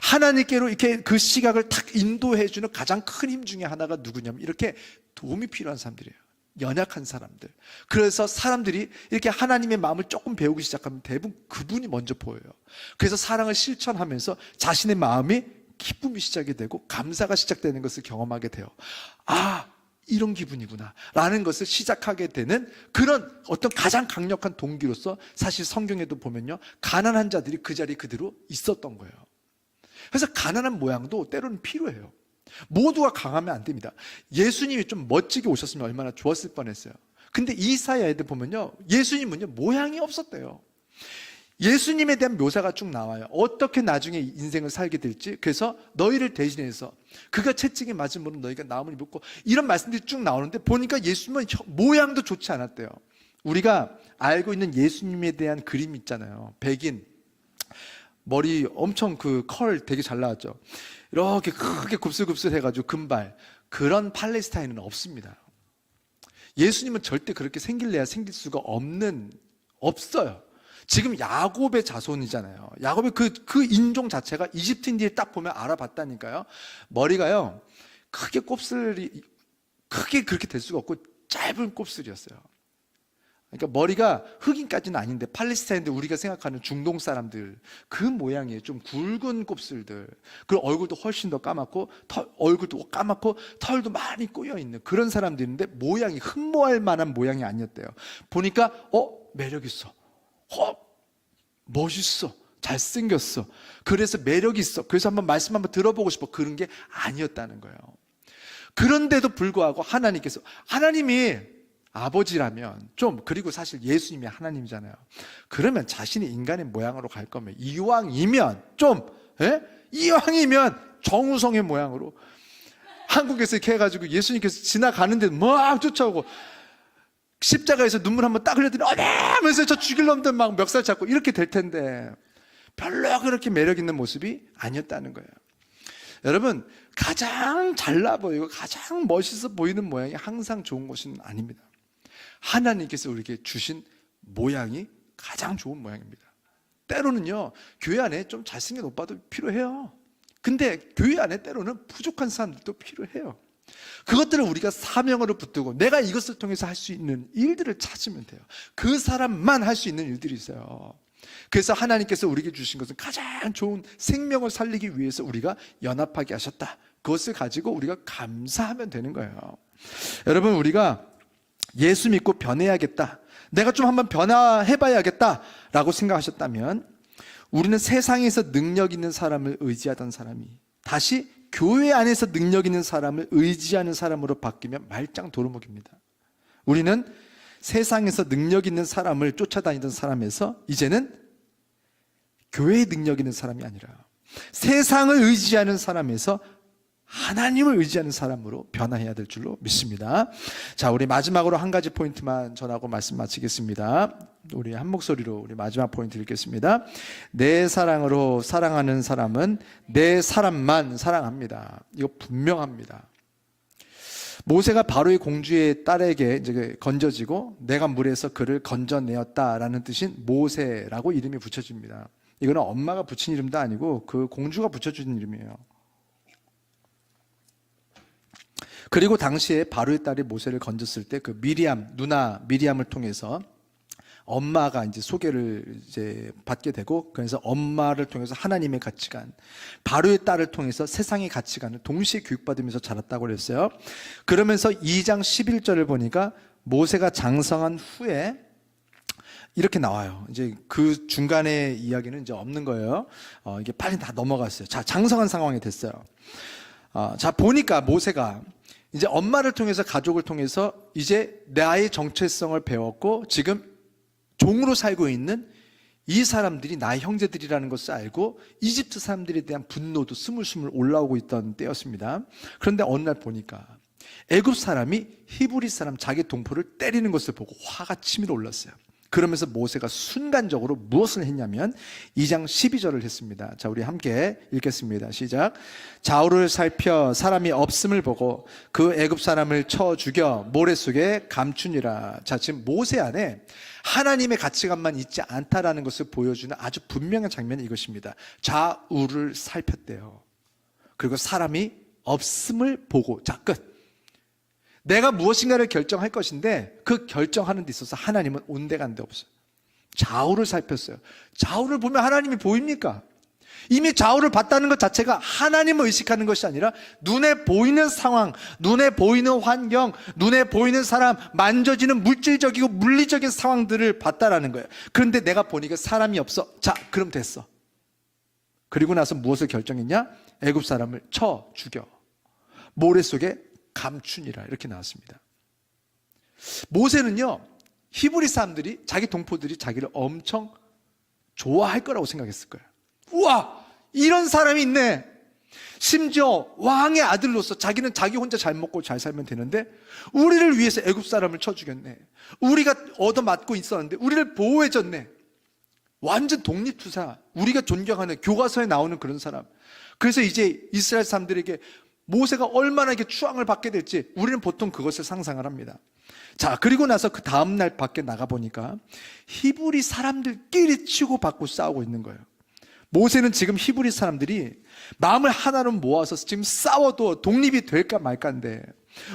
하나님께로 이렇게 그 시각을 탁 인도해 주는 가장 큰 힘 중에 하나가 누구냐면 이렇게 도움이 필요한 사람들이에요. 연약한 사람들. 그래서 사람들이 이렇게 하나님의 마음을 조금 배우기 시작하면 대부분 그분이 먼저 보여요. 그래서 사랑을 실천하면서 자신의 마음이 기쁨이 시작이 되고 감사가 시작되는 것을 경험하게 돼요. 아, 이런 기분이구나 라는 것을 시작하게 되는 그런 어떤 가장 강력한 동기로서 사실 성경에도 보면요, 가난한 자들이 그 자리 그대로 있었던 거예요. 그래서 가난한 모양도 때로는 필요해요. 모두가 강하면 안 됩니다. 예수님이 좀 멋지게 오셨으면 얼마나 좋았을 뻔했어요. 근데 이사야에도 보면요, 예수님은요 모양이 없었대요. 예수님에 대한 묘사가 쭉 나와요. 어떻게 나중에 인생을 살게 될지. 그래서 너희를 대신해서 그가 채찍에 맞음으로 너희가 나음을 입었고, 이런 말씀들이 쭉 나오는데 보니까 예수님은 모양도 좋지 않았대요. 우리가 알고 있는 예수님에 대한 그림 있잖아요. 백인, 머리 엄청 컬 되게 잘 나왔죠. 이렇게 크게 굽슬굽슬 해가지고 금발, 그런 팔레스타인은 없습니다. 예수님은 절대 그렇게 생길래야 생길 수가 없어요. 지금 야곱의 자손이잖아요. 야곱의 그 인종 자체가 이집트인들이 딱 보면 알아봤다니까요. 머리가요, 크게 그렇게 될 수가 없고 짧은 곱슬이었어요. 그러니까 머리가 흑인까지는 아닌데 팔레스타인들, 우리가 생각하는 중동 사람들 그 모양이에요. 좀 굵은 곱슬들. 그리고 얼굴도 훨씬 더 까맣고, 얼굴도 까맣고 털도 많이 꼬여있는 그런 사람들인데 모양이 흠모할 만한 모양이 아니었대요. 보니까 매력 있어, 멋있어, 잘생겼어, 그래서 매력 있어, 그래서 말씀 한번 들어보고 싶어, 그런 게 아니었다는 거예요. 그런데도 불구하고 하나님이 아버지라면 그리고 사실 예수님이 하나님이잖아요. 그러면 자신이 인간의 모양으로 갈 거면 이왕이면 정우성의 모양으로 한국에서 이렇게 해가지고 예수님께서 지나가는데 막 쫓아오고 십자가에서 눈물 한번 딱 흘렸더니 하면서 저 죽일 놈들 막 멱살 잡고 이렇게 될 텐데 별로 그렇게 매력 있는 모습이 아니었다는 거예요. 여러분, 가장 잘나 보이고 가장 멋있어 보이는 모양이 항상 좋은 것은 아닙니다. 하나님께서 우리에게 주신 모양이 가장 좋은 모양입니다. 때로는요, 교회 안에 좀 잘생긴 오빠도 필요해요. 근데 교회 안에 때로는 부족한 사람들도 필요해요. 그것들을 우리가 사명으로 붙들고 내가 이것을 통해서 할 수 있는 일들을 찾으면 돼요. 그 사람만 할 수 있는 일들이 있어요. 그래서 하나님께서 우리에게 주신 것은 가장 좋은 생명을 살리기 위해서 우리가 연합하게 하셨다. 그것을 가지고 우리가 감사하면 되는 거예요. 여러분, 우리가 예수 믿고 변해야겠다, 내가 좀 한번 변화해봐야겠다 라고 생각하셨다면, 우리는 세상에서 능력 있는 사람을 의지하던 사람이 다시 교회 안에서 능력 있는 사람을 의지하는 사람으로 바뀌면 말짱 도루묵입니다. 우리는 세상에서 능력 있는 사람을 쫓아다니던 사람에서 이제는 교회의 능력 있는 사람이 아니라 세상을 의지하는 사람에서 하나님을 의지하는 사람으로 변화해야 될 줄로 믿습니다. 자, 우리 마지막으로 한 가지 포인트만 전하고 말씀 마치겠습니다. 우리 한 목소리로 우리 마지막 포인트 읽겠습니다. 내 사랑으로 사랑하는 사람은 내 사람만 사랑합니다. 이거 분명합니다. 모세가 바로의 공주의 딸에게 이제 건져지고 내가 물에서 그를 건져내었다라는 뜻인 모세라고 이름이 붙여집니다. 이거는 엄마가 붙인 이름도 아니고 그 공주가 붙여준 이름이에요. 그리고 당시에 바로의 딸이 모세를 건졌을 때 그 누나 미리암을 통해서 엄마가 이제 소개를 이제 받게 되고, 그래서 엄마를 통해서 하나님의 가치관, 바로의 딸을 통해서 세상의 가치관을 동시에 교육받으면서 자랐다고 그랬어요. 그러면서 2장 11절을 보니까 모세가 장성한 후에 이렇게 나와요. 이제 그 중간에 이야기는 이제 없는 거예요. 이게 빨리 다 넘어갔어요. 자, 장성한 상황이 됐어요. 자, 보니까 모세가 이제 엄마를 통해서, 가족을 통해서 이제 나의 정체성을 배웠고 지금 종으로 살고 있는 이 사람들이 나의 형제들이라는 것을 알고 이집트 사람들에 대한 분노도 스물스물 올라오고 있던 때였습니다. 그런데 어느 날 보니까 애굽 사람이 히브리 사람 자기 동포를 때리는 것을 보고 화가 치밀어 올랐어요. 그러면서 모세가 순간적으로 무엇을 했냐면 2장 12절을 했습니다. 자, 우리 함께 읽겠습니다. 시작. 좌우를 살펴 사람이 없음을 보고 그 애굽 사람을 쳐 죽여 모래 속에 감추니라. 자, 지금 모세 안에 하나님의 가치관만 있지 않다라는 것을 보여주는 아주 분명한 장면이 이것입니다. 좌우를 살폈대요. 그리고 사람이 없음을 보고, 자, 끝. 내가 무엇인가를 결정할 것인데 그 결정하는 데 있어서 하나님은 온데간데 없어요. 좌우를 살폈어요. 좌우를 보면 하나님이 보입니까? 이미 좌우를 봤다는 것 자체가 하나님을 의식하는 것이 아니라 눈에 보이는 상황, 눈에 보이는 환경, 눈에 보이는 사람, 만져지는 물질적이고 물리적인 상황들을 봤다라는 거예요. 그런데 내가 보니까 사람이 없어. 자, 그럼 됐어. 그리고 나서 무엇을 결정했냐? 애굽 사람을 쳐 죽여. 모래 속에 감춘이라 이렇게 나왔습니다. 모세는요, 히브리 사람들이, 자기 동포들이 자기를 엄청 좋아할 거라고 생각했을 거예요. 우와, 이런 사람이 있네. 심지어 왕의 아들로서 자기는 자기 혼자 잘 먹고 잘 살면 되는데 우리를 위해서 애굽 사람을 쳐 죽였네. 우리가 얻어맞고 있었는데 우리를 보호해줬네. 완전 독립투사, 우리가 존경하는 교과서에 나오는 그런 사람. 그래서 이제 이스라엘 사람들에게 모세가 얼마나 이렇게 추앙을 받게 될지 우리는 보통 그것을 상상을 합니다. 자, 그리고 나서 그 다음날 밖에 나가보니까 히브리 사람들끼리 치고받고 싸우고 있는 거예요. 모세는 지금 히브리 사람들이 마음을 하나로 모아서 지금 싸워도 독립이 될까 말까인데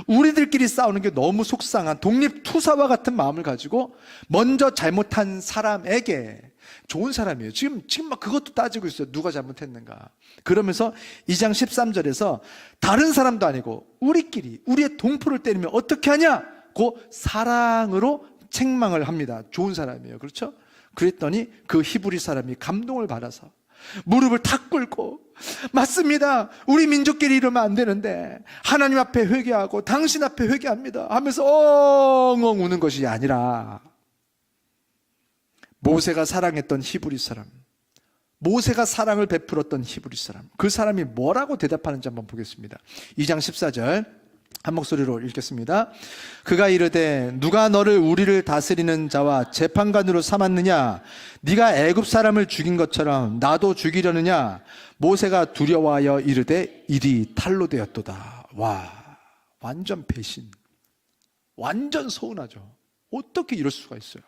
우리들끼리 싸우는 게 너무 속상한 독립투사와 같은 마음을 가지고 먼저 잘못한 사람에게, 좋은 사람이에요. 지금 막 그것도 따지고 있어요. 누가 잘못했는가. 그러면서 2장 13절에서 다른 사람도 아니고 우리끼리 우리의 동포를 때리면 어떻게 하냐? 고 사랑으로 책망을 합니다. 좋은 사람이에요. 그렇죠? 그랬더니 그 히브리 사람이 감동을 받아서 무릎을 탁 꿇고, 맞습니다, 우리 민족끼리 이러면 안 되는데 하나님 앞에 회개하고 당신 앞에 회개합니다 하면서 엉엉 우는 것이 아니라 모세가 사랑했던 히브리 사람, 모세가 사랑을 베풀었던 히브리 사람, 그 사람이 뭐라고 대답하는지 한번 보겠습니다. 2장 14절 한 목소리로 읽겠습니다. 그가 이르되 누가 너를 우리를 다스리는 자와 재판관으로 삼았느냐? 네가 애굽 사람을 죽인 것처럼 나도 죽이려느냐? 모세가 두려워하여 이르되 일이 탈로 되었도다. 와, 완전 배신, 완전 서운하죠. 어떻게 이럴 수가 있어요?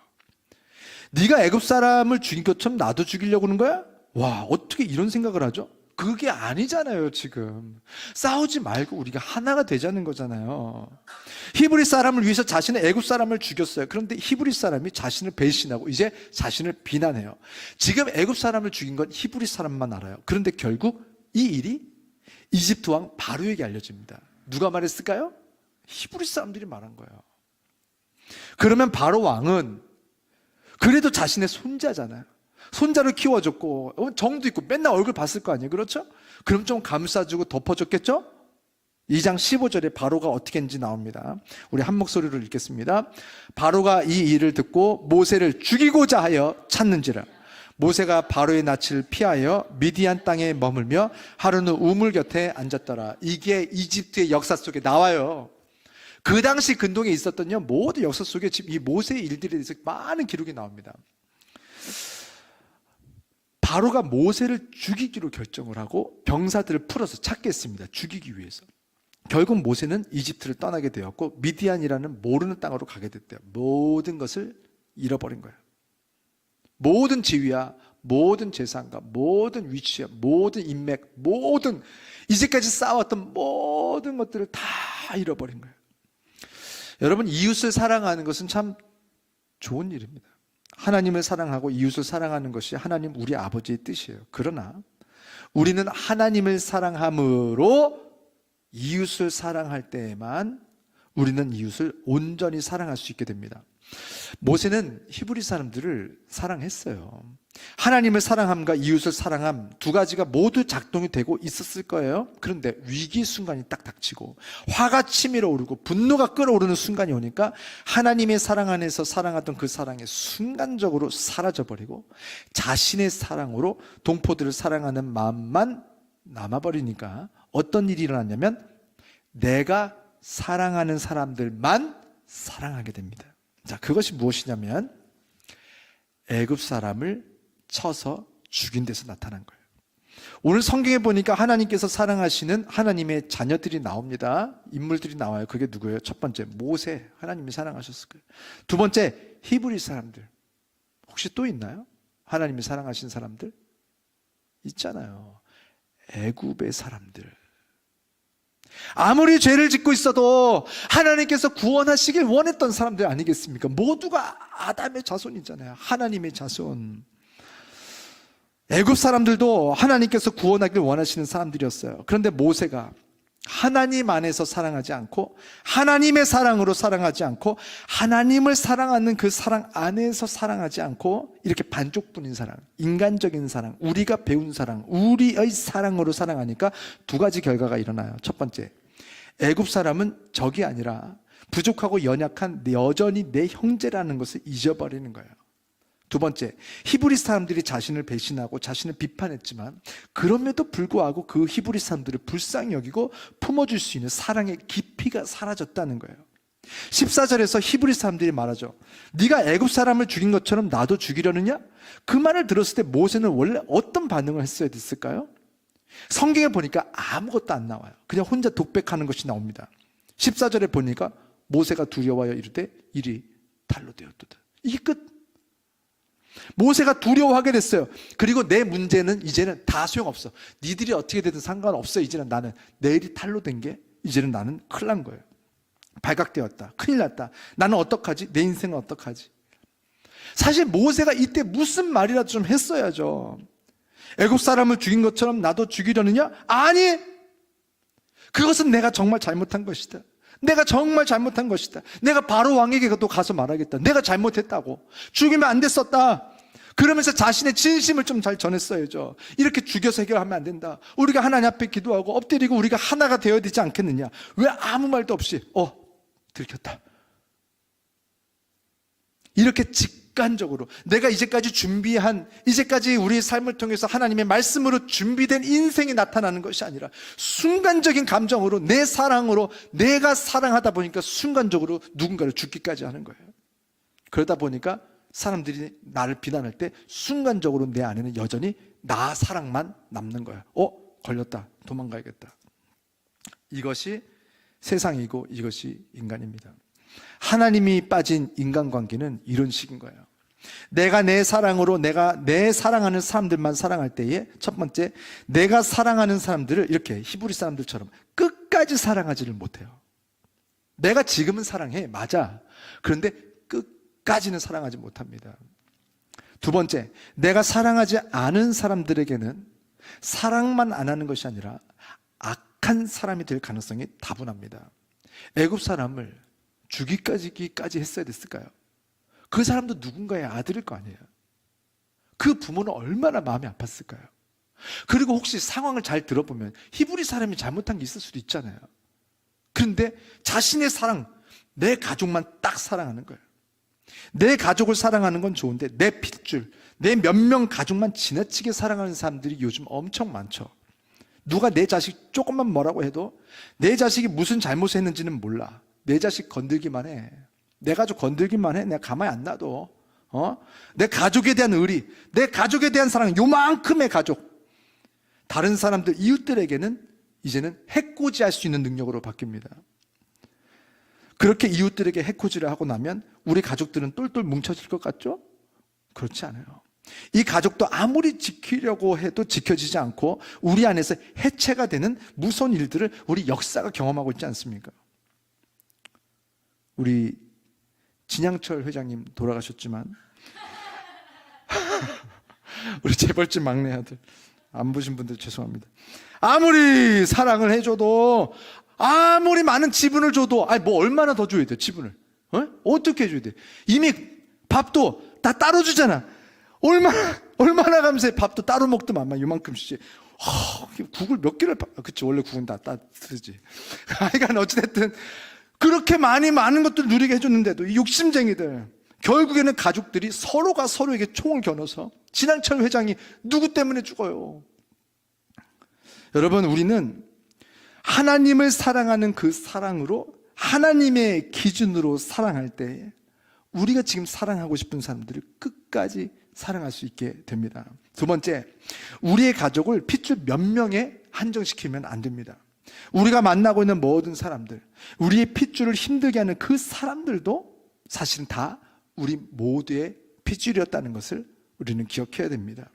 네가 애굽 사람을 죽인 것처럼 나도 죽이려고 하는 거야? 와, 어떻게 이런 생각을 하죠? 그게 아니잖아요. 지금 싸우지 말고 우리가 하나가 되자는 거잖아요. 히브리 사람을 위해서 자신의 애굽 사람을 죽였어요. 그런데 히브리 사람이 자신을 배신하고 이제 자신을 비난해요. 지금 애굽 사람을 죽인 건 히브리 사람만 알아요. 그런데 결국 이 일이 이집트 왕 바로에게 알려집니다. 누가 말했을까요? 히브리 사람들이 말한 거예요. 그러면 바로 왕은 그래도 자신의 손자잖아요. 손자를 키워줬고 정도 있고 맨날 얼굴 봤을 거 아니에요. 그렇죠? 그럼 좀 감싸주고 덮어줬겠죠? 2장 15절에 바로가 어떻게 했는지 나옵니다. 우리 한 목소리로 읽겠습니다. 바로가 이 일을 듣고 모세를 죽이고자 하여 찾는지라. 모세가 바로의 낯을 피하여 미디안 땅에 머물며 하루는 우물 곁에 앉았더라. 이게 이집트의 역사 속에 나와요. 그 당시 근동에 있었던 모든 역사 속에 지금 이 모세의 일들에 대해서 많은 기록이 나옵니다. 바로가 모세를 죽이기로 결정을 하고 병사들을 풀어서 찾겠습니다. 죽이기 위해서. 결국 모세는 이집트를 떠나게 되었고 미디안이라는 모르는 땅으로 가게 됐대요. 모든 것을 잃어버린 거예요. 모든 지위야, 모든 재산과 모든 위치야, 모든 인맥, 모든 이제까지 쌓아왔던 모든 것들을 다 잃어버린 거예요. 여러분, 이웃을 사랑하는 것은 참 좋은 일입니다. 하나님을 사랑하고 이웃을 사랑하는 것이 하나님 우리 아버지의 뜻이에요. 그러나 우리는 하나님을 사랑함으로 이웃을 사랑할 때에만 우리는 이웃을 온전히 사랑할 수 있게 됩니다. 모세는 히브리 사람들을 사랑했어요. 하나님을 사랑함과 이웃을 사랑함 두 가지가 모두 작동이 되고 있었을 거예요. 그런데 위기 순간이 딱 닥치고 화가 치밀어 오르고 분노가 끓어오르는 순간이 오니까 하나님의 사랑 안에서 사랑하던 그 사랑이 순간적으로 사라져버리고 자신의 사랑으로 동포들을 사랑하는 마음만 남아버리니까 어떤 일이 일어났냐면 내가 사랑하는 사람들만 사랑하게 됩니다. 자, 그것이 무엇이냐면 애굽 사람을 쳐서 죽인 데서 나타난 거예요. 오늘 성경에 보니까 하나님께서 사랑하시는 하나님의 자녀들이 나옵니다. 인물들이 나와요. 그게 누구예요? 첫 번째 모세, 하나님이 사랑하셨을 거예요. 두 번째 히브리 사람들. 혹시 또 있나요? 하나님이 사랑하신 사람들? 있잖아요. 애굽의 사람들. 아무리 죄를 짓고 있어도 하나님께서 구원하시길 원했던 사람들 아니겠습니까? 모두가 아담의 자손이잖아요. 하나님의 자손. 애굽 사람들도 하나님께서 구원하길 원하시는 사람들이었어요. 그런데 모세가 하나님 안에서 사랑하지 않고 하나님의 사랑으로 사랑하지 않고 하나님을 사랑하는 그 사랑 안에서 사랑하지 않고 이렇게 반쪽뿐인 사랑, 인간적인 사랑, 우리가 배운 사랑, 우리의 사랑으로 사랑하니까 두 가지 결과가 일어나요. 첫 번째, 애굽 사람은 적이 아니라 부족하고 연약한 여전히 내 형제라는 것을 잊어버리는 거예요. 두 번째, 히브리 사람들이 자신을 배신하고 자신을 비판했지만 그럼에도 불구하고 그 히브리 사람들을 불쌍히 여기고 품어줄 수 있는 사랑의 깊이가 사라졌다는 거예요. 14절에서 히브리 사람들이 말하죠. 네가 애굽 사람을 죽인 것처럼 나도 죽이려느냐? 그 말을 들었을 때 모세는 원래 어떤 반응을 했어야 됐을까요? 성경에 보니까 아무것도 안 나와요. 그냥 혼자 독백하는 것이 나옵니다. 14절에 보니까 모세가 두려워하여 이르되 일이 달로 되었도다. 이게 끝. 모세가 두려워하게 됐어요. 그리고 내 문제는 이제는 다 소용없어. 니들이 어떻게 되든 상관없어. 이제는 나는 내 일이 탈로 된 게 이제는 나는 큰일 난 거예요. 발각되었다. 큰일 났다. 나는 어떡하지? 내 인생은 어떡하지? 사실 모세가 이때 무슨 말이라도 좀 했어야죠. 애굽 사람을 죽인 것처럼 나도 죽이려느냐? 아니! 그것은 내가 정말 잘못한 것이다. 내가 정말 잘못한 것이다. 내가 바로 왕에게 또 가서 말하겠다. 내가 잘못했다고. 죽이면 안 됐었다. 그러면서 자신의 진심을 좀 잘 전했어야죠. 이렇게 죽여서 해결하면 안 된다. 우리가 하나님 앞에 기도하고 엎드리고 우리가 하나가 되어야 되지 않겠느냐. 왜 아무 말도 없이 들켰다. 이렇게 직관적으로 내가 이제까지 우리의 삶을 통해서 하나님의 말씀으로 준비된 인생이 나타나는 것이 아니라 순간적인 감정으로 내 사랑으로 내가 사랑하다 보니까 순간적으로 누군가를 죽기까지 하는 거예요. 그러다 보니까 사람들이 나를 비난할 때 순간적으로 내 안에는 여전히 나 사랑만 남는 거예요. 걸렸다. 도망가야겠다. 이것이 세상이고 이것이 인간입니다. 하나님이 빠진 인간관계는 이런 식인 거예요. 내가 내 사랑으로 내가 내 사랑하는 사람들만 사랑할 때에 첫 번째, 내가 사랑하는 사람들을 이렇게 히브리 사람들처럼 끝까지 사랑하지를 못해요. 내가 지금은 사랑해. 맞아. 그런데 끝까지는 사랑하지 못합니다. 두 번째, 내가 사랑하지 않은 사람들에게는 사랑만 안 하는 것이 아니라 악한 사람이 될 가능성이 다분합니다. 애굽 사람을 죽이기까지 했어야 됐을까요? 그 사람도 누군가의 아들일 거 아니에요. 그 부모는 얼마나 마음이 아팠을까요? 그리고 혹시 상황을 잘 들어보면 히브리 사람이 잘못한 게 있을 수도 있잖아요. 그런데 자신의 사랑, 내 가족만 딱 사랑하는 거예요. 내 가족을 사랑하는 건 좋은데 내 핏줄, 내 몇 명 가족만 지나치게 사랑하는 사람들이 요즘 엄청 많죠. 누가 내 자식 조금만 뭐라고 해도 내 자식이 무슨 잘못을 했는지는 몰라. 내 자식 건들기만 해. 내 가족 건들기만 해. 내가 가만히 안 놔둬. 내 가족에 대한 의리, 내 가족에 대한 사랑, 요만큼의 가족. 다른 사람들, 이웃들에게는 이제는 해코지할 수 있는 능력으로 바뀝니다. 그렇게 이웃들에게 해코지를 하고 나면 우리 가족들은 똘똘 뭉쳐질 것 같죠? 그렇지 않아요. 이 가족도 아무리 지키려고 해도 지켜지지 않고 우리 안에서 해체가 되는 무서운 일들을 우리 역사가 경험하고 있지 않습니까? 우리 진양철 회장님 돌아가셨지만 우리 재벌집 막내 아들 안 보신 분들 죄송합니다. 아무리 사랑을 해줘도 아무리 많은 지분을 줘도 뭐 얼마나 더 줘야 돼 지분을 어떻게 줘야 돼? 이미 밥도 다 따로 주잖아. 얼마나 감사해. 밥도 따로 먹더만 요만큼씩. 국을 몇 개를 그치 원래 국은 다 쓰지. 하여간 어찌됐든 그렇게 많은 것들 누리게 해줬는데도 이 욕심쟁이들 결국에는 가족들이 서로가 서로에게 총을 겨눠서 진양철 회장이 누구 때문에 죽어요? 여러분, 우리는 하나님을 사랑하는 그 사랑으로 하나님의 기준으로 사랑할 때 우리가 지금 사랑하고 싶은 사람들을 끝까지 사랑할 수 있게 됩니다. 두 번째, 우리의 가족을 핏줄 몇 명에 한정시키면 안 됩니다. 우리가 만나고 있는 모든 사람들, 우리의 핏줄을 힘들게 하는 그 사람들도 사실은 다 우리 모두의 핏줄이었다는 것을 우리는 기억해야 됩니다.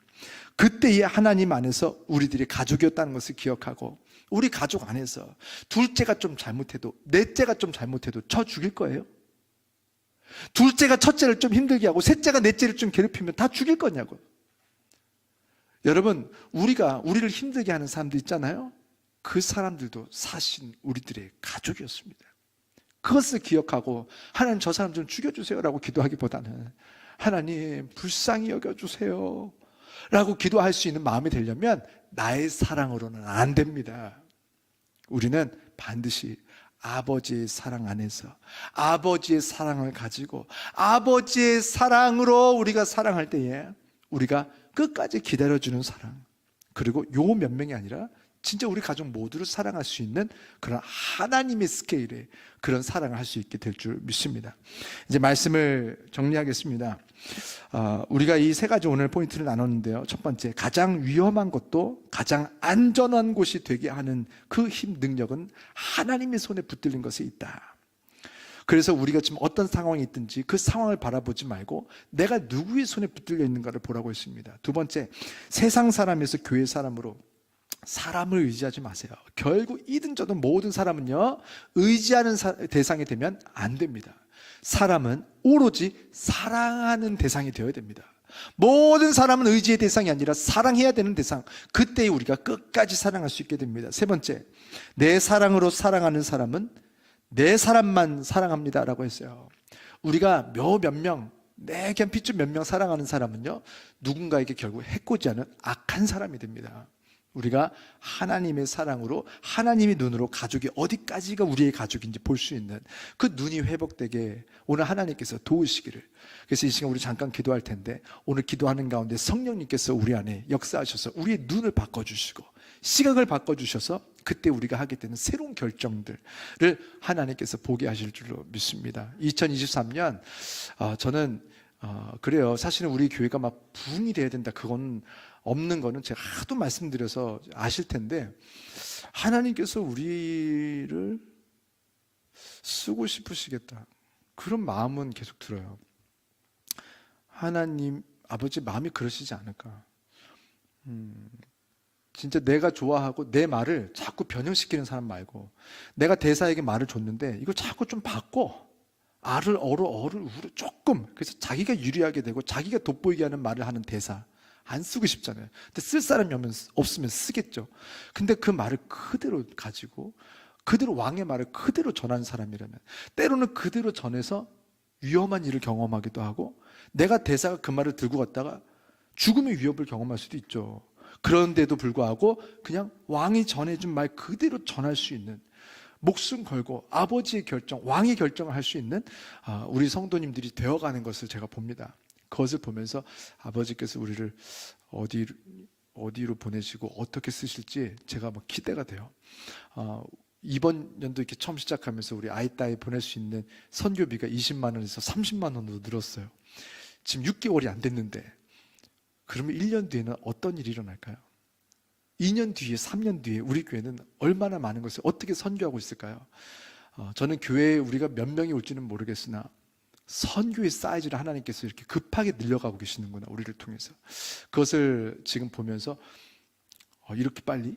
그때의 하나님 안에서 우리들이 가족이었다는 것을 기억하고, 우리 가족 안에서 둘째가 좀 잘못해도, 넷째가 좀 잘못해도 쳐 죽일 거예요? 둘째가 첫째를 좀 힘들게 하고 셋째가 넷째를 좀 괴롭히면 다 죽일 거냐고요. 여러분, 우리를 힘들게 하는 사람들 있잖아요. 그 사람들도 사실 우리들의 가족이었습니다. 그것을 기억하고 하나님 저 사람 좀 죽여주세요 라고 기도하기보다는 하나님 불쌍히 여겨주세요 라고 기도할 수 있는 마음이 되려면 나의 사랑으로는 안 됩니다. 우리는 반드시 아버지의 사랑 안에서 아버지의 사랑을 가지고 아버지의 사랑으로 우리가 사랑할 때에 우리가 끝까지 기다려주는 사랑, 그리고 요 몇 명이 아니라 진짜 우리 가족 모두를 사랑할 수 있는 그런 하나님의 스케일의 그런 사랑을 할 수 있게 될 줄 믿습니다. 이제 말씀을 정리하겠습니다. 우리가 이 세 가지 오늘 포인트를 나눴는데요. 첫 번째, 가장 위험한 것도 가장 안전한 곳이 되게 하는 그 힘, 능력은 하나님의 손에 붙들린 것에 있다. 그래서 우리가 지금 어떤 상황이 있든지 그 상황을 바라보지 말고 내가 누구의 손에 붙들려 있는가를 보라고 했습니다. 두 번째, 세상 사람에서 교회 사람으로 사람을 의지하지 마세요. 결국 이든 저든 모든 사람은요, 의지하는 대상이 되면 안 됩니다. 사람은 오로지 사랑하는 대상이 되어야 됩니다. 모든 사람은 의지의 대상이 아니라 사랑해야 되는 대상, 그때 우리가 끝까지 사랑할 수 있게 됩니다. 세 번째, 내 사랑으로 사랑하는 사람은 내 사람만 사랑합니다 라고 했어요. 우리가 몇 명, 내 그냥 핏줄 몇 명 사랑하는 사람은요, 누군가에게 결국 해코지 하는 악한 사람이 됩니다. 우리가 하나님의 사랑으로, 하나님의 눈으로 가족이 어디까지가 우리의 가족인지 볼 수 있는 그 눈이 회복되게 오늘 하나님께서 도우시기를. 그래서 이 시간 우리 잠깐 기도할 텐데, 오늘 기도하는 가운데 성령님께서 우리 안에 역사하셔서 우리의 눈을 바꿔주시고 시각을 바꿔주셔서 그때 우리가 하게 되는 새로운 결정들을 하나님께서 보게 하실 줄로 믿습니다. 2023년 저는 그래요. 사실은 우리 교회가 막 부흥이 돼야 된다, 그건 없는 거는 제가 하도 말씀드려서 아실 텐데, 하나님께서 우리를 쓰고 싶으시겠다, 그런 마음은 계속 들어요. 하나님 아버지 마음이 그러시지 않을까. 진짜 내가 좋아하고 내 말을 자꾸 변형시키는 사람 말고, 내가 대사에게 말을 줬는데 이걸 자꾸 좀 바꿔, 아를 어로 어를 우로 조금, 그래서 자기가 유리하게 되고 자기가 돋보이게 하는 말을 하는 대사 안 쓰고 싶잖아요. 근데 쓸 사람이 없으면 쓰겠죠. 근데 그 말을 그대로 가지고 그대로 왕의 말을 그대로 전하는 사람이라면 때로는 그대로 전해서 위험한 일을 경험하기도 하고, 내가 대사가 그 말을 들고 갔다가 죽음의 위협을 경험할 수도 있죠. 그런데도 불구하고 그냥 왕이 전해준 말 그대로 전할 수 있는, 목숨 걸고 아버지의 결정, 왕의 결정을 할 수 있는 우리 성도님들이 되어가는 것을 제가 봅니다. 그것을 보면서 아버지께서 우리를 어디로 보내시고 어떻게 쓰실지 제가 뭐 기대가 돼요. 이번 연도 이렇게 처음 시작하면서 우리 아이 딸이 보낼 수 있는 선교비가 20만 원에서 30만 원으로 늘었어요. 지금 6개월이 안 됐는데, 그러면 1년 뒤에는 어떤 일이 일어날까요? 2년 뒤에, 3년 뒤에 우리 교회는 얼마나 많은 것을 어떻게 선교하고 있을까요? 저는 교회에 우리가 몇 명이 올지는 모르겠으나 선교의 사이즈를 하나님께서 이렇게 급하게 늘려가고 계시는구나, 우리를 통해서. 그것을 지금 보면서 이렇게 빨리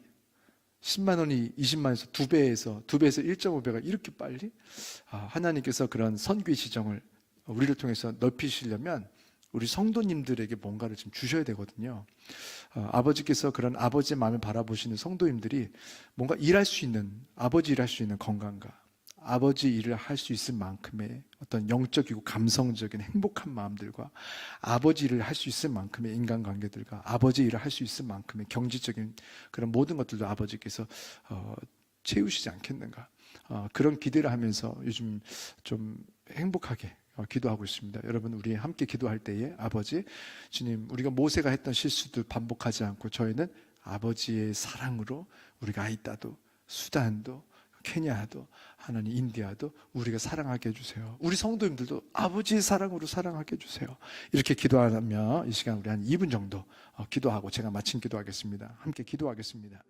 10만 원이 20만에서 2배에서 1.5배가 이렇게 빨리, 하나님께서 그런 선교의 지정을 우리를 통해서 넓히시려면 우리 성도님들에게 뭔가를 좀 주셔야 되거든요. 아버지께서 그런 아버지의 마음을 바라보시는 성도님들이 뭔가 일할 수 있는, 아버지 일할 수 있는 건강과 아버지 일을 할 수 있을 만큼의 어떤 영적이고 감성적인 행복한 마음들과 아버지 일을 할 수 있을 만큼의 인간관계들과 아버지 일을 할 수 있을 만큼의 경제적인 그런 모든 것들도 아버지께서 채우시지 않겠는가, 그런 기대를 하면서 요즘 좀 행복하게 기도하고 있습니다. 여러분, 우리 함께 기도할 때에 아버지, 주님, 우리가 모세가 했던 실수도 반복하지 않고 저희는 아버지의 사랑으로 우리가 아이따도 수단도 케냐도 하나님 인디아도 우리가 사랑하게 해주세요. 우리 성도님들도 아버지의 사랑으로 사랑하게 해주세요. 이렇게 기도하며 이 시간 우리 한 2분 정도 기도하고 제가 마침 기도하겠습니다. 함께 기도하겠습니다.